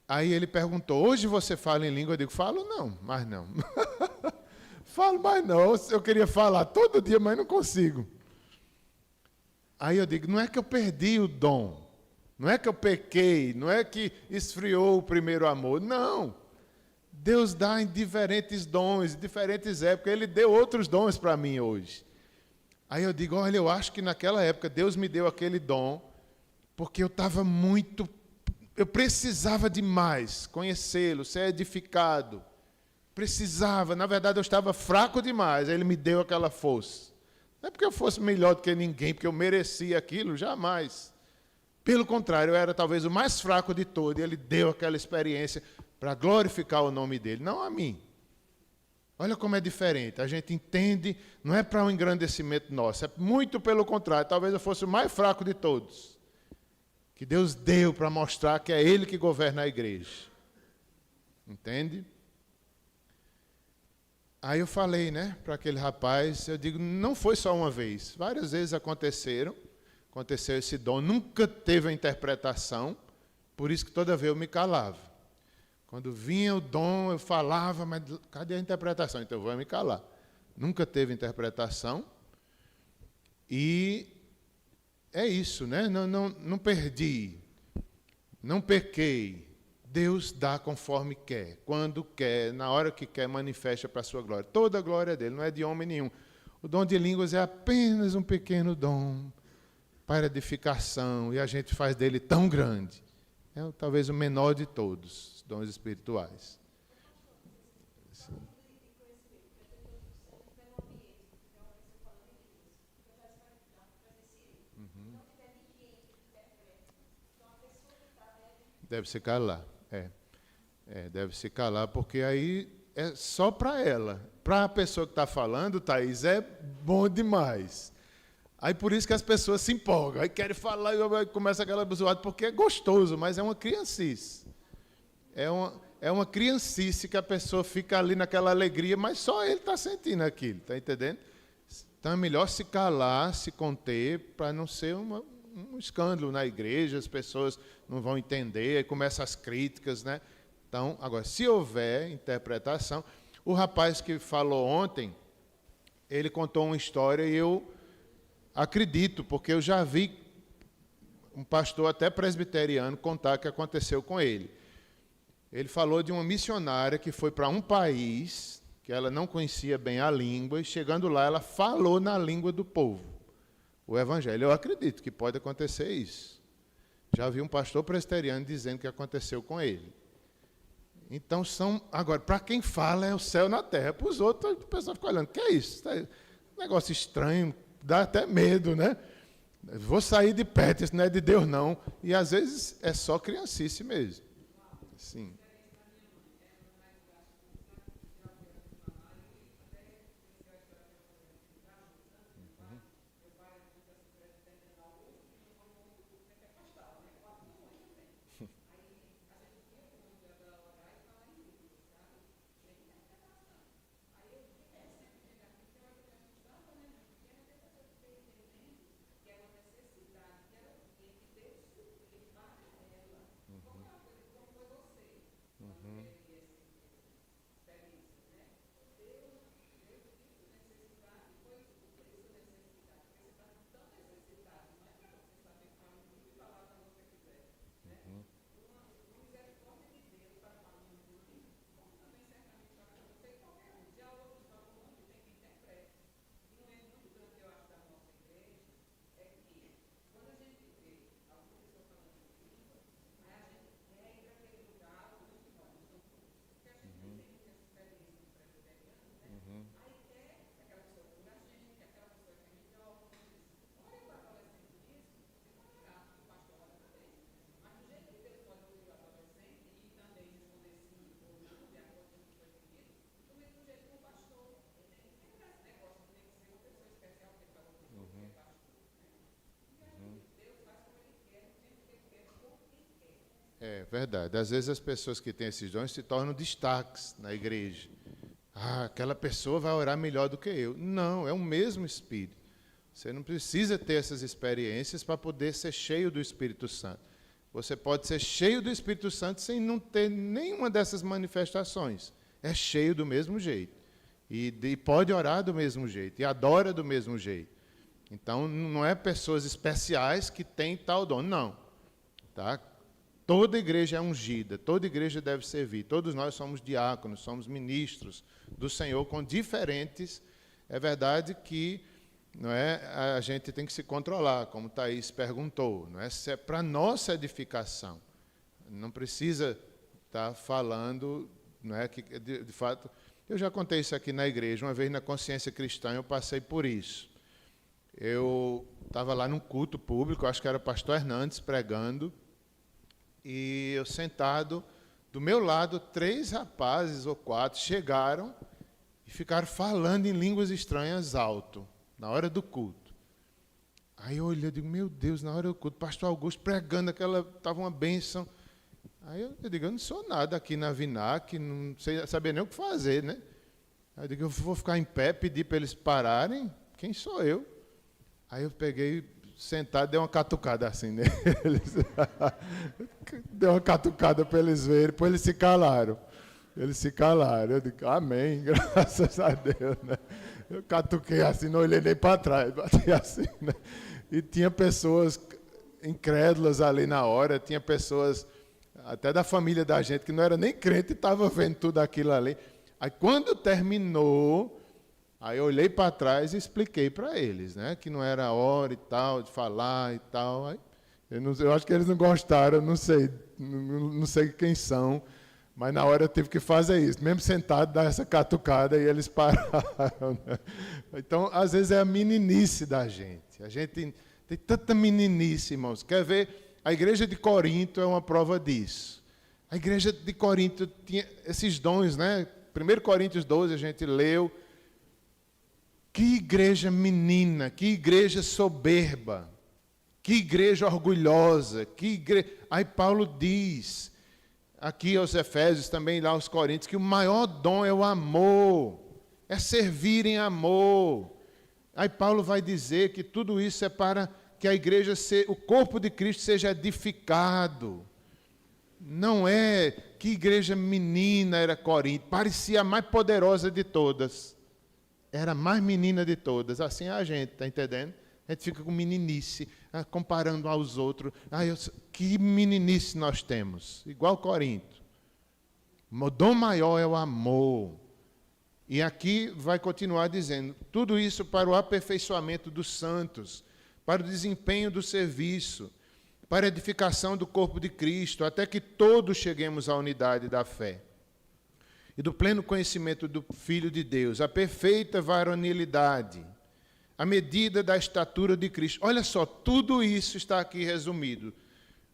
aí ele perguntou, hoje você fala em língua? Eu digo, falo não, mas não. Falo mais não, eu queria falar todo dia, mas não consigo. Aí eu digo, não é que eu perdi o dom, não é que eu pequei, não é que esfriou o primeiro amor, não. Deus dá em diferentes dons, em diferentes épocas, Ele deu outros dons para mim hoje. Aí eu digo, olha, eu acho que naquela época Deus me deu aquele dom, porque eu precisava demais conhecê-lo, ser edificado. Precisava, na verdade eu estava fraco demais, aí Ele me deu aquela força. Não é porque eu fosse melhor do que ninguém, porque eu merecia aquilo, jamais. Pelo contrário, eu era talvez o mais fraco de todos, e Ele deu aquela experiência para glorificar o nome dEle, não a mim. Olha como é diferente, a gente entende, não é para um engrandecimento nosso, é muito pelo contrário, talvez eu fosse o mais fraco de todos, que Deus deu para mostrar que é Ele que governa a igreja. Entende? Aí eu falei, né, para aquele rapaz, eu digo, não foi só uma vez, várias vezes aconteceu esse dom, nunca teve a interpretação, por isso que toda vez eu me calava. Quando vinha o dom, eu falava, mas cadê a interpretação? Então eu vou me calar. Nunca teve interpretação. E é isso, né? Não perdi, não pequei. Deus dá conforme quer, quando quer, na hora que quer, manifesta para a sua glória. Toda a glória é dele, não é de homem nenhum. O dom de línguas é apenas um pequeno dom para edificação, e a gente faz dele tão grande. É talvez o menor de todos, dons espirituais. Sim. Deve se calar. Deve se calar, porque aí é só para ela. Para a pessoa que está falando, Thaís, é bom demais. Aí por isso que as pessoas se empolgam, aí querem falar e começa aquela zoada, porque é gostoso, mas é uma criancice. É uma criancice que a pessoa fica ali naquela alegria, mas só ele está sentindo aquilo, está entendendo? Então é melhor se calar, se conter, para não ser um escândalo na igreja, as pessoas não vão entender, aí começam as críticas, né? Então, agora, se houver interpretação, o rapaz que falou ontem, ele contou uma história e eu acredito, porque eu já vi um pastor até presbiteriano contar o que aconteceu com ele. Ele falou de uma missionária que foi para um país, que ela não conhecia bem a língua, e chegando lá ela falou na língua do povo o evangelho. Eu acredito que pode acontecer isso. Já vi um pastor presbiteriano dizendo que aconteceu com ele. Então, agora, para quem fala é o céu na terra, para os outros, o pessoal fica olhando, que é isso? Um negócio estranho, dá até medo, né? Vou sair de perto, isso não é de Deus, não. E, às vezes, é só criancice mesmo. Sim. É verdade. Às vezes as pessoas que têm esses dons se tornam destaques na igreja. Aquela pessoa vai orar melhor do que eu. Não, é o mesmo Espírito. Você não precisa ter essas experiências para poder ser cheio do Espírito Santo. Você pode ser cheio do Espírito Santo sem não ter nenhuma dessas manifestações. É cheio do mesmo jeito. E pode orar do mesmo jeito. E adora do mesmo jeito. Então, não é pessoas especiais que têm tal dom. Não. Tá? Toda igreja é ungida, toda igreja deve servir. Todos nós somos diáconos, somos ministros do Senhor com diferentes. É verdade que não é, a gente tem que se controlar, como Thaís perguntou. Não é, se é para nossa edificação. Não precisa estar falando, não é, que de fato. Eu já contei isso aqui na igreja, uma vez na Consciência Cristã eu passei por isso. Eu estava lá num culto público, acho que era o pastor Hernandes pregando, e eu sentado, do meu lado, 3 rapazes ou 4 chegaram e ficaram falando em línguas estranhas alto, na hora do culto. Aí eu olhei e digo, meu Deus, na hora do culto, pastor Augusto pregando, estava uma bênção. Aí eu digo, eu não sou nada aqui na Vinac, não sei, sabia nem o que fazer, né? Aí eu digo, eu vou ficar em pé, pedir para eles pararem, quem sou eu? Aí eu peguei, sentado, dei uma catucada assim neles. Dei uma catucada para eles verem, depois eles se calaram. Eles se calaram. Eu digo, amém, graças a Deus. Né? Eu catuquei assim, não olhei nem para trás, bati assim. Né? E tinha pessoas incrédulas ali na hora, tinha pessoas até da família da gente que não era nem crente e estava vendo tudo aquilo ali. Aí quando terminou, aí eu olhei para trás e expliquei para eles, né, que não era a hora e tal, de falar e tal. Aí, eu acho que eles não gostaram, não sei quem são, mas na hora eu tive que fazer isso. Mesmo sentado, dar essa catucada e eles pararam. Né? Então, às vezes é a meninice da gente. A gente tem tanta meninice, irmãos. Quer ver A igreja de Corinto é uma prova disso. A igreja de Corinto tinha esses dons, né? 1 Coríntios 12 a gente leu. Que igreja menina, que igreja soberba, que igreja orgulhosa, que igreja... Aí Paulo diz, aqui aos Efésios, também lá aos Coríntios, que o maior dom é o amor, é servir em amor. Aí Paulo vai dizer que tudo isso é para que a igreja, o corpo de Cristo seja edificado. Não é que igreja menina era Corinto, parecia a mais poderosa de todas. Era a mais menina de todas. Assim é a gente, está entendendo? A gente fica com meninice, comparando aos outros. Que meninice nós temos, igual Corinto. O dom maior é o amor. E aqui vai continuar dizendo, tudo isso para o aperfeiçoamento dos santos, para o desempenho do serviço, para a edificação do corpo de Cristo, até que todos cheguemos à unidade da fé e do pleno conhecimento do Filho de Deus, a perfeita varonilidade, a medida da estatura de Cristo. Olha só, tudo isso está aqui resumido.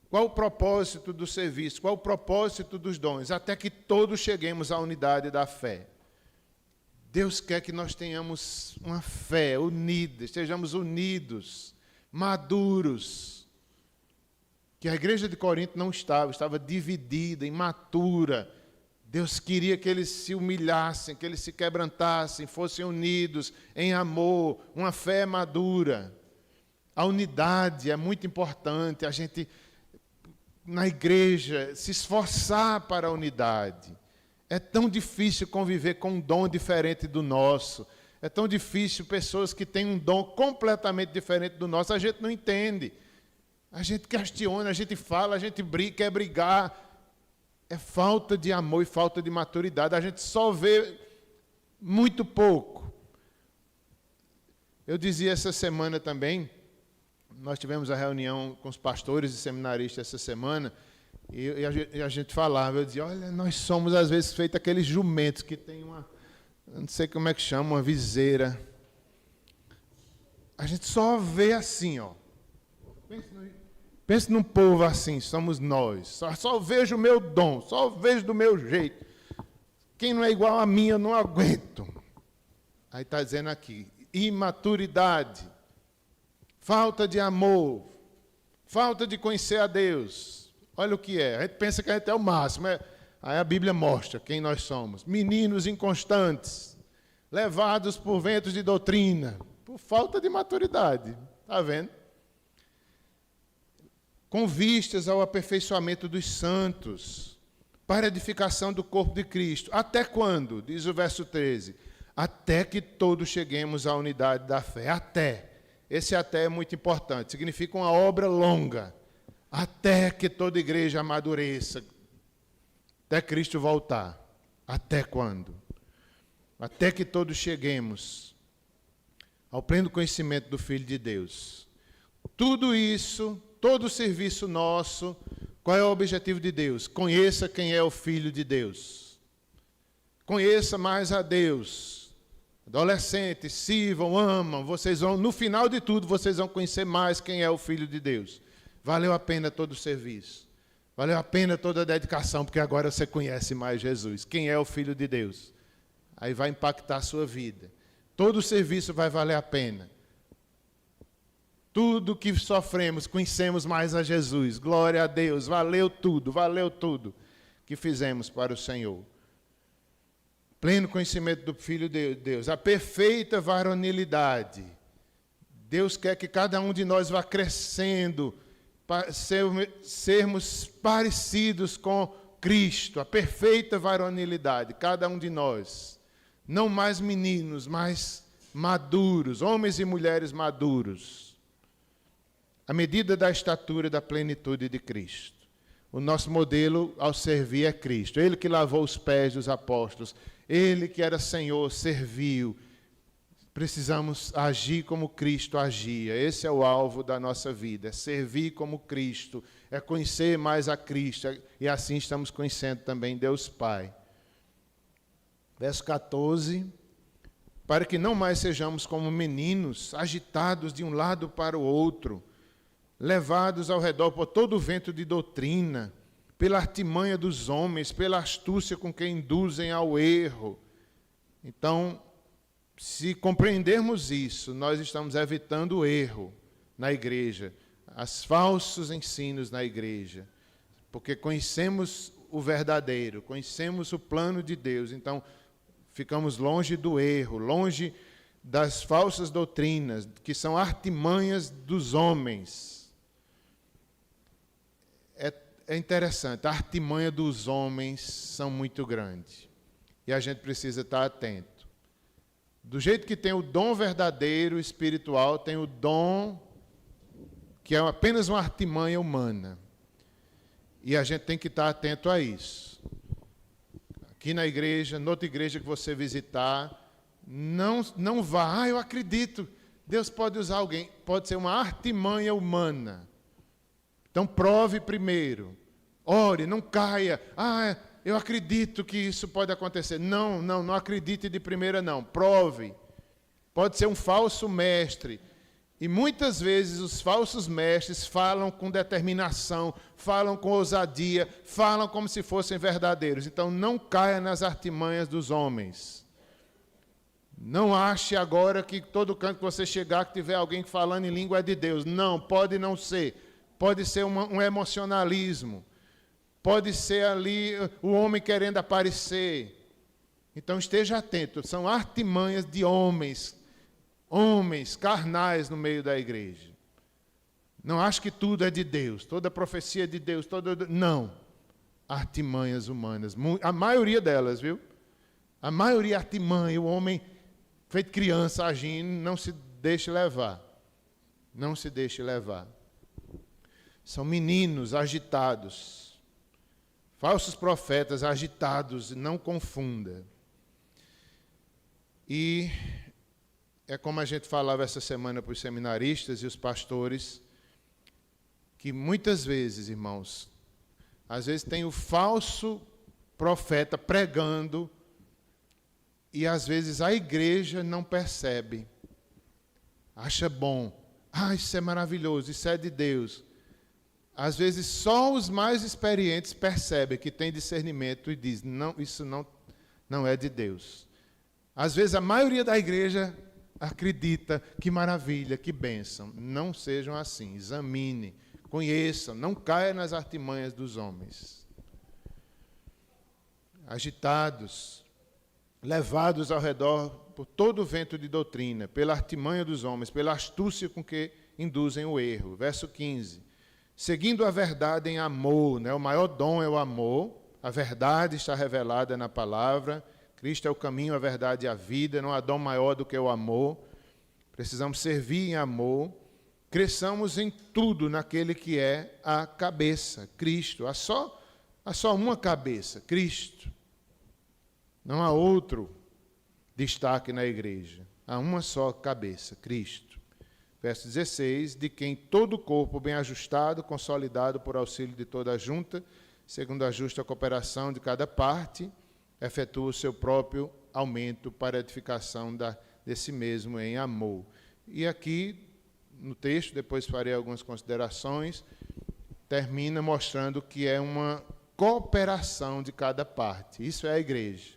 Qual o propósito do serviço? Qual o propósito dos dons? Até que todos cheguemos à unidade da fé. Deus quer que nós tenhamos uma fé unida, estejamos unidos, maduros. Que a igreja de Corinto não estava dividida, imatura. Deus queria que eles se humilhassem, que eles se quebrantassem, fossem unidos em amor, uma fé madura. A unidade é muito importante, a gente, na igreja, se esforçar para a unidade. É tão difícil conviver com um dom diferente do nosso. É tão difícil pessoas que têm um dom completamente diferente do nosso. A gente não entende. A gente questiona, a gente fala, a gente briga, quer brigar. É falta de amor e falta de maturidade. A gente só vê muito pouco. Eu dizia essa semana também, nós tivemos a reunião com os pastores e seminaristas essa semana, e a gente falava, eu dizia, olha, nós somos às vezes feitos aqueles jumentos que tem uma, não sei como é que chama, uma viseira. A gente só vê assim, ó. Pense num povo assim, somos nós. Só vejo o meu dom, só vejo do meu jeito. Quem não é igual a mim, eu não aguento. Aí está dizendo aqui, imaturidade, falta de amor, falta de conhecer a Deus. Olha o que é. A gente pensa que a gente é o máximo. Aí a Bíblia mostra quem nós somos. Meninos inconstantes, levados por ventos de doutrina, por falta de maturidade. Está vendo? Com vistas ao aperfeiçoamento dos santos, para a edificação do corpo de Cristo. Até quando? Diz o verso 13. Até que todos cheguemos à unidade da fé. Até. Esse até é muito importante. Significa uma obra longa. Até que toda igreja amadureça. Até Cristo voltar. Até quando? Até que todos cheguemos ao pleno conhecimento do Filho de Deus. Tudo isso, todo o serviço nosso, qual é o objetivo de Deus? Conheça quem é o Filho de Deus. Conheça mais a Deus. Adolescentes, sirvam, amam, vocês vão, no final de tudo, vocês vão conhecer mais quem é o Filho de Deus. Valeu a pena todo o serviço. Valeu a pena toda a dedicação, porque agora você conhece mais Jesus. Quem é o Filho de Deus? Aí vai impactar a sua vida. Todo o serviço vai valer a pena. Tudo que sofremos, conhecemos mais a Jesus. Glória a Deus, valeu tudo que fizemos para o Senhor. Pleno conhecimento do Filho de Deus, a perfeita varonilidade. Deus quer que cada um de nós vá crescendo, para sermos parecidos com Cristo, a perfeita varonilidade, cada um de nós. Não mais meninos, mas maduros, homens e mulheres maduros. A medida da estatura da plenitude de Cristo. O nosso modelo ao servir é Cristo. Ele que lavou os pés dos apóstolos. Ele que era Senhor, serviu. Precisamos agir como Cristo agia. Esse é o alvo da nossa vida. É servir como Cristo. É conhecer mais a Cristo. E assim estamos conhecendo também Deus Pai. Verso 14. Para que não mais sejamos como meninos, agitados de um lado para o outro, levados ao redor por todo o vento de doutrina, pela artimanha dos homens, pela astúcia com que induzem ao erro. Então, se compreendermos isso, nós estamos evitando o erro na igreja, os falsos ensinos na igreja, porque conhecemos o verdadeiro, conhecemos o plano de Deus, então ficamos longe do erro, longe das falsas doutrinas, que são artimanhas dos homens. É interessante, a artimanha dos homens são muito grandes, e a gente precisa estar atento. Do jeito que tem o dom verdadeiro, espiritual, tem o dom que é apenas uma artimanha humana. E a gente tem que estar atento a isso. Aqui na igreja, noutra igreja que você visitar, não vá, eu acredito, Deus pode usar alguém, pode ser uma artimanha humana. Então prove primeiro, ore, não caia, eu acredito que isso pode acontecer. Não acredite de primeira não, prove. Pode ser um falso mestre. E muitas vezes os falsos mestres falam com determinação, falam com ousadia, falam como se fossem verdadeiros. Então não caia nas artimanhas dos homens. Não ache agora que todo canto que você chegar, que tiver alguém falando em língua é de Deus. Não, pode não ser. Pode ser um emocionalismo. Pode ser ali o homem querendo aparecer. Então esteja atento, são artimanhas de homens carnais no meio da igreja. Não acho que tudo é de Deus, toda profecia é de Deus, não. Artimanhas humanas, a maioria delas, viu? A maioria artimanha, o homem feito criança agindo, não se deixe levar. Não se deixe levar. São meninos agitados, falsos profetas agitados, não confunda. E é como a gente falava essa semana para os seminaristas e os pastores, que muitas vezes, irmãos, às vezes tem o falso profeta pregando e às vezes a igreja não percebe. Acha bom. Isso é maravilhoso, isso é de Deus. Às vezes só os mais experientes percebem que tem discernimento e dizem, não, isso não é de Deus. Às vezes a maioria da igreja acredita, que maravilha, que bênção. Não sejam assim, examine, conheçam, não caia nas artimanhas dos homens. Agitados, levados ao redor por todo o vento de doutrina, pela artimanha dos homens, pela astúcia com que induzem o erro. Verso 15. Seguindo a verdade em amor, né? O maior dom é o amor, a verdade está revelada na palavra, Cristo é o caminho, a verdade e a vida, não há dom maior do que o amor. Precisamos servir em amor. Cresçamos em tudo naquele que é a cabeça, Cristo. Há só uma cabeça, Cristo. Não há outro destaque na igreja. Há uma só cabeça, Cristo. Verso 16, de quem todo o corpo bem ajustado, consolidado por auxílio de toda a junta, segundo a justa cooperação de cada parte, efetua o seu próprio aumento para a edificação desse mesmo em amor. E aqui, no texto, depois farei algumas considerações, termina mostrando que é uma cooperação de cada parte. Isso é a igreja.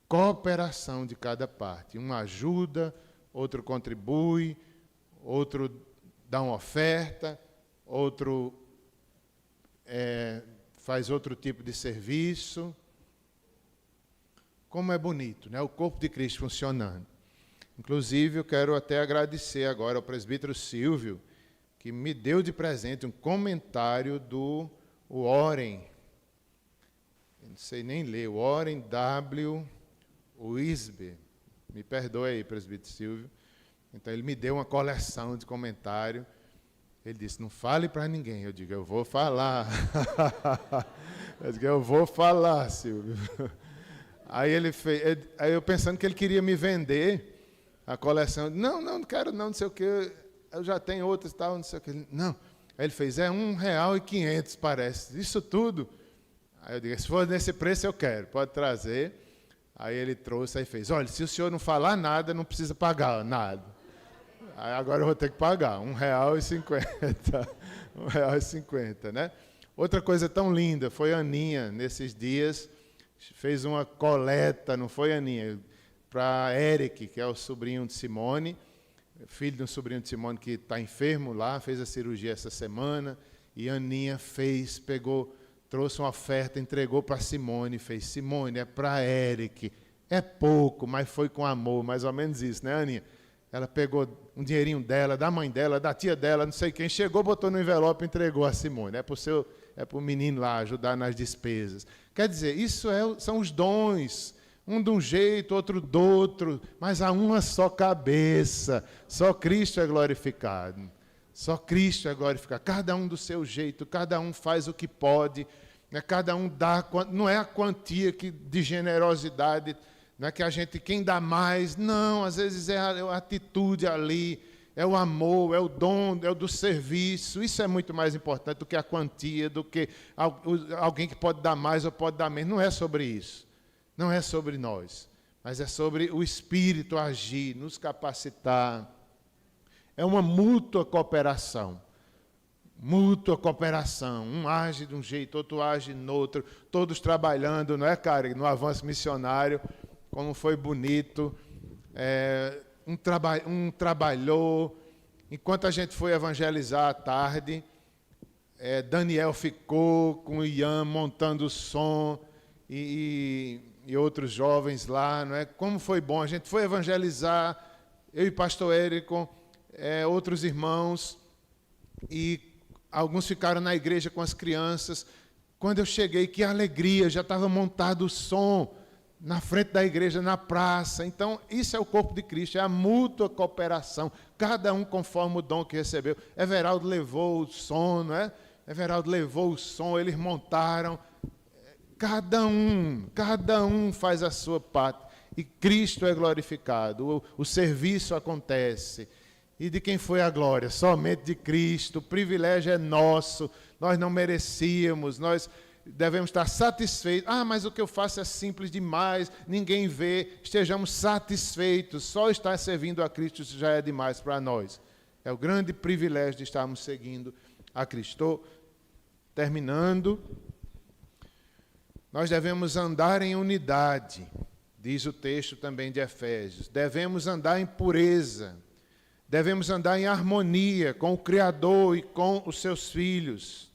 Cooperação de cada parte. Um ajuda, outro contribui, outro dá uma oferta, outro faz outro tipo de serviço. Como é bonito, né? O corpo de Cristo funcionando. Inclusive, eu quero até agradecer agora ao presbítero Silvio, que me deu de presente um comentário do Warren. Eu não sei nem ler, Warren W. Wisby. Me perdoe aí, presbítero Silvio. Então, ele me deu uma coleção de comentário. Ele disse, não fale para ninguém. Eu digo, eu vou falar. Eu digo, eu vou falar, Silvio. Aí eu pensando que ele queria me vender a coleção. Não quero não sei o que. Eu já tenho outras e tal, não sei o que. Não. Aí ele fez, é R$1,500, parece. Isso tudo. Aí eu digo, se for nesse preço eu quero, pode trazer. Aí ele trouxe, aí fez, olha, se o senhor não falar nada, não precisa pagar nada. Aí agora eu vou ter que pagar, R$1,50. R$1,50, né? Outra coisa tão linda, foi a Aninha, nesses dias, fez uma coleta, não foi, Aninha? Para Eric, que é o sobrinho de Simone, filho de um sobrinho de Simone que está enfermo lá, fez a cirurgia essa semana, e a Aninha trouxe uma oferta, entregou para Simone, fez, Simone, é para Eric, é pouco, mas foi com amor, mais ou menos isso, né, Aninha? Ela pegou um dinheirinho dela, da mãe dela, da tia dela, não sei quem, chegou, botou no envelope e entregou a Simone. É para o menino lá ajudar nas despesas. Quer dizer, isso são os dons, um de um jeito, outro do outro, mas há uma só cabeça, só Cristo é glorificado. Só Cristo é glorificado. Cada um do seu jeito, cada um faz o que pode, né? Cada um dá, não é a quantia de generosidade, não é que quem dá mais, não, às vezes é a atitude ali, é o amor, é o dom, é o do serviço, isso é muito mais importante do que a quantia, do que alguém que pode dar mais ou pode dar menos, não é sobre isso, não é sobre nós, mas é sobre o Espírito agir, nos capacitar, é uma mútua cooperação, um age de um jeito, outro age no outro, todos trabalhando, não é, cara, no avanço missionário, como foi bonito, um trabalhou, enquanto a gente foi evangelizar à tarde, Daniel ficou com o Ian montando o som, e outros jovens lá, não é? Como foi bom, a gente foi evangelizar, eu e pastor Érico, outros irmãos, e alguns ficaram na igreja com as crianças. Quando eu cheguei, que alegria, já estava montado o som, na frente da igreja, na praça. Então, isso é o corpo de Cristo, é a mútua cooperação, cada um conforme o dom que recebeu. Everaldo levou o som, não é? Everaldo levou o som, eles montaram. Cada um faz a sua parte. E Cristo é glorificado, o serviço acontece. E de quem foi a glória? Somente de Cristo. O privilégio é nosso, nós não merecíamos, nós devemos estar satisfeitos. Mas o que eu faço é simples demais, ninguém vê. Estejamos satisfeitos, só estar servindo a Cristo já é demais para nós. É o grande privilégio de estarmos seguindo a Cristo. Estou terminando. Nós devemos andar em unidade, diz o texto também de Efésios. Devemos andar em pureza. Devemos andar em harmonia com o Criador e com os seus filhos.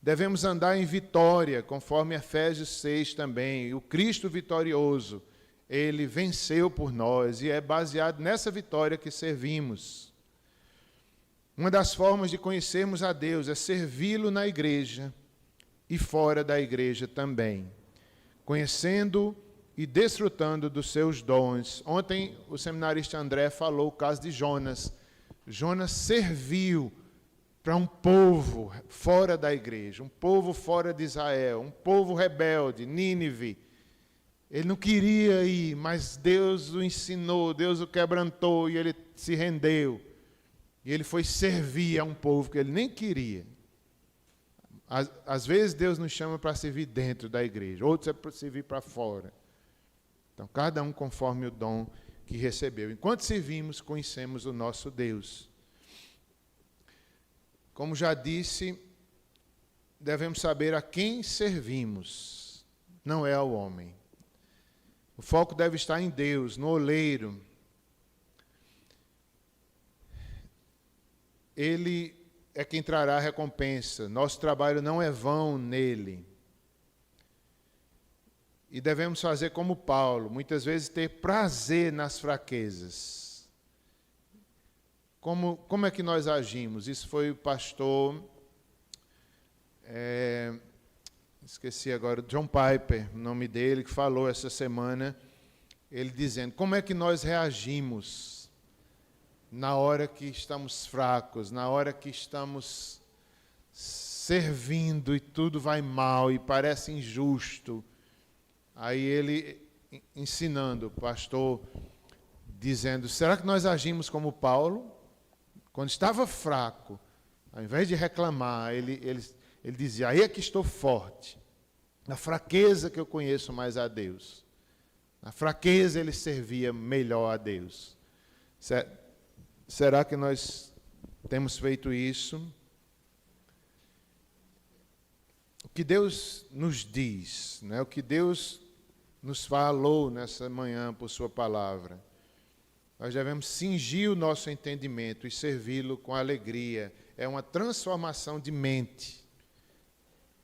Devemos andar em vitória, conforme Efésios 6 também. O Cristo vitorioso, ele venceu por nós e é baseado nessa vitória que servimos. Uma das formas de conhecermos a Deus é servi-lo na igreja e fora da igreja também, conhecendo e desfrutando dos seus dons. Ontem o seminarista André falou o caso de Jonas. Jonas serviu para um povo fora da igreja, um povo fora de Israel, um povo rebelde, Nínive. Ele não queria ir, mas Deus o ensinou, Deus o quebrantou e ele se rendeu. E ele foi servir a um povo que ele nem queria. Às vezes Deus nos chama para servir dentro da igreja, outros é para servir para fora. Então, cada um conforme o dom que recebeu. Enquanto servimos, conhecemos o nosso Deus. Como já disse, devemos saber a quem servimos, não é ao homem. O foco deve estar em Deus, no oleiro. Ele é quem trará a recompensa. Nosso trabalho não é vão nele. E devemos fazer como Paulo, muitas vezes ter prazer nas fraquezas. Como é que nós agimos? Isso foi o pastor, esqueci agora, John Piper, o nome dele, que falou essa semana, ele dizendo, como é que nós reagimos na hora que estamos fracos, na hora que estamos servindo e tudo vai mal e parece injusto. Aí ele ensinando, o pastor, dizendo, será que nós agimos como Paulo? Quando estava fraco, ao invés de reclamar, ele dizia, aí é que estou forte. Na fraqueza que eu conheço mais a Deus. Na fraqueza ele servia melhor a Deus. Será que nós temos feito isso? O que Deus nos diz, né? O que Deus nos falou nessa manhã por sua palavra. Nós devemos cingir o nosso entendimento e servi-lo com alegria. É uma transformação de mente.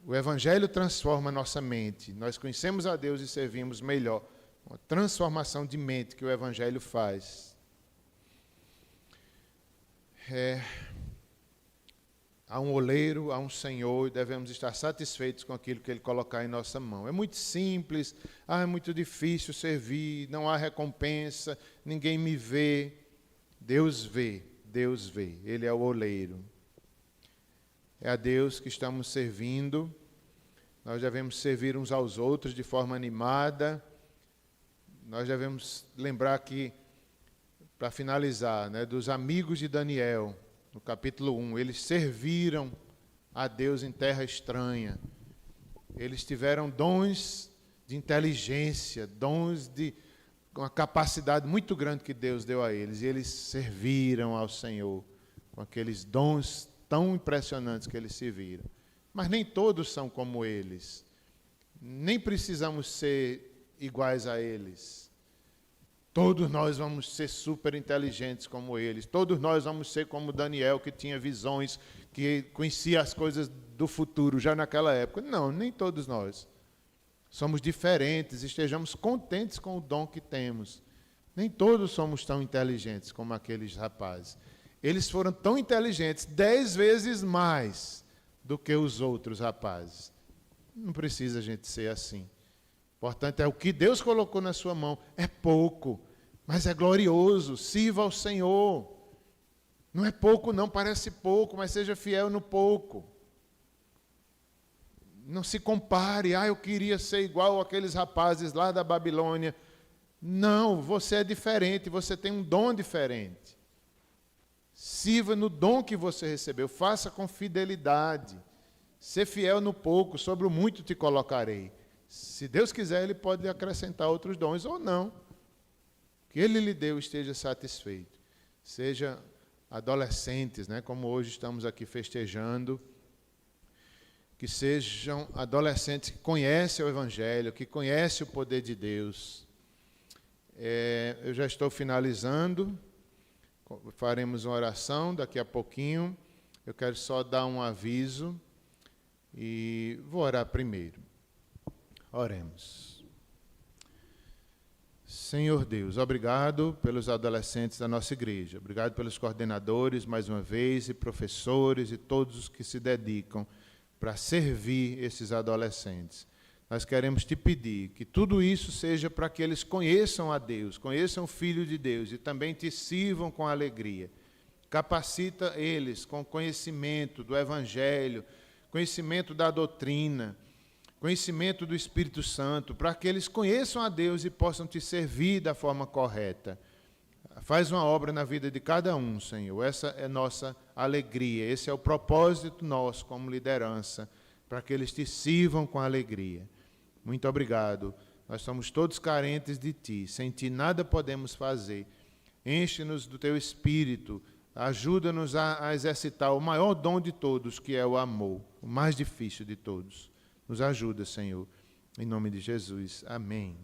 O Evangelho transforma a nossa mente. Nós conhecemos a Deus e servimos melhor. Uma transformação de mente que o Evangelho faz. Há um oleiro, há um Senhor, e devemos estar satisfeitos com aquilo que Ele colocar em nossa mão. É muito simples, é muito difícil servir, não há recompensa, ninguém me vê. Deus vê, Deus vê. Ele é o oleiro. É a Deus que estamos servindo. Nós devemos servir uns aos outros de forma animada. Nós devemos lembrar que, para finalizar, né, dos amigos de Daniel, no capítulo 1, eles serviram a Deus em terra estranha. Eles tiveram dons de inteligência, dons de uma capacidade muito grande que Deus deu a eles. E eles serviram ao Senhor com aqueles dons tão impressionantes que eles serviram. Mas nem todos são como eles. Nem precisamos ser iguais a eles. Todos nós vamos ser super inteligentes como eles. Todos nós vamos ser como Daniel, que tinha visões, que conhecia as coisas do futuro já naquela época. Não, nem todos nós. Somos diferentes, estejamos contentes com o dom que temos. Nem todos somos tão inteligentes como aqueles rapazes. Eles foram tão inteligentes, 10 vezes mais do que os outros rapazes. Não precisa a gente ser assim. Portanto, é o que Deus colocou na sua mão. É pouco, mas é glorioso. Sirva ao Senhor. Não é pouco não, parece pouco, mas seja fiel no pouco. Não se compare. Eu queria ser igual àqueles rapazes lá da Babilônia. Não, você é diferente, você tem um dom diferente. Sirva no dom que você recebeu. Faça com fidelidade. Ser fiel no pouco, sobre o muito te colocarei. Se Deus quiser, Ele pode lhe acrescentar outros dons ou não. Que Ele lhe deu esteja satisfeito. Seja adolescentes, né, como hoje estamos aqui festejando, que sejam adolescentes que conhecem o Evangelho, que conhecem o poder de Deus. Eu já estou finalizando, faremos uma oração daqui a pouquinho. Eu quero só dar um aviso e vou orar primeiro. Oremos. Senhor Deus, obrigado pelos adolescentes da nossa igreja. Obrigado pelos coordenadores, mais uma vez, e professores e todos os que se dedicam para servir esses adolescentes. Nós queremos te pedir que tudo isso seja para que eles conheçam a Deus, conheçam o Filho de Deus e também te sirvam com alegria. Capacita eles com conhecimento do Evangelho, conhecimento da doutrina, conhecimento do Espírito Santo, para que eles conheçam a Deus e possam te servir da forma correta. Faz uma obra na vida de cada um, Senhor. Essa é nossa alegria, esse é o propósito nosso como liderança, para que eles te sirvam com alegria. Muito obrigado. Nós somos todos carentes de Ti. Sem Ti nada podemos fazer. Enche-nos do Teu Espírito. Ajuda-nos a exercitar o maior dom de todos, que é o amor, o mais difícil de todos. Nos ajuda, Senhor. Em nome de Jesus. Amém.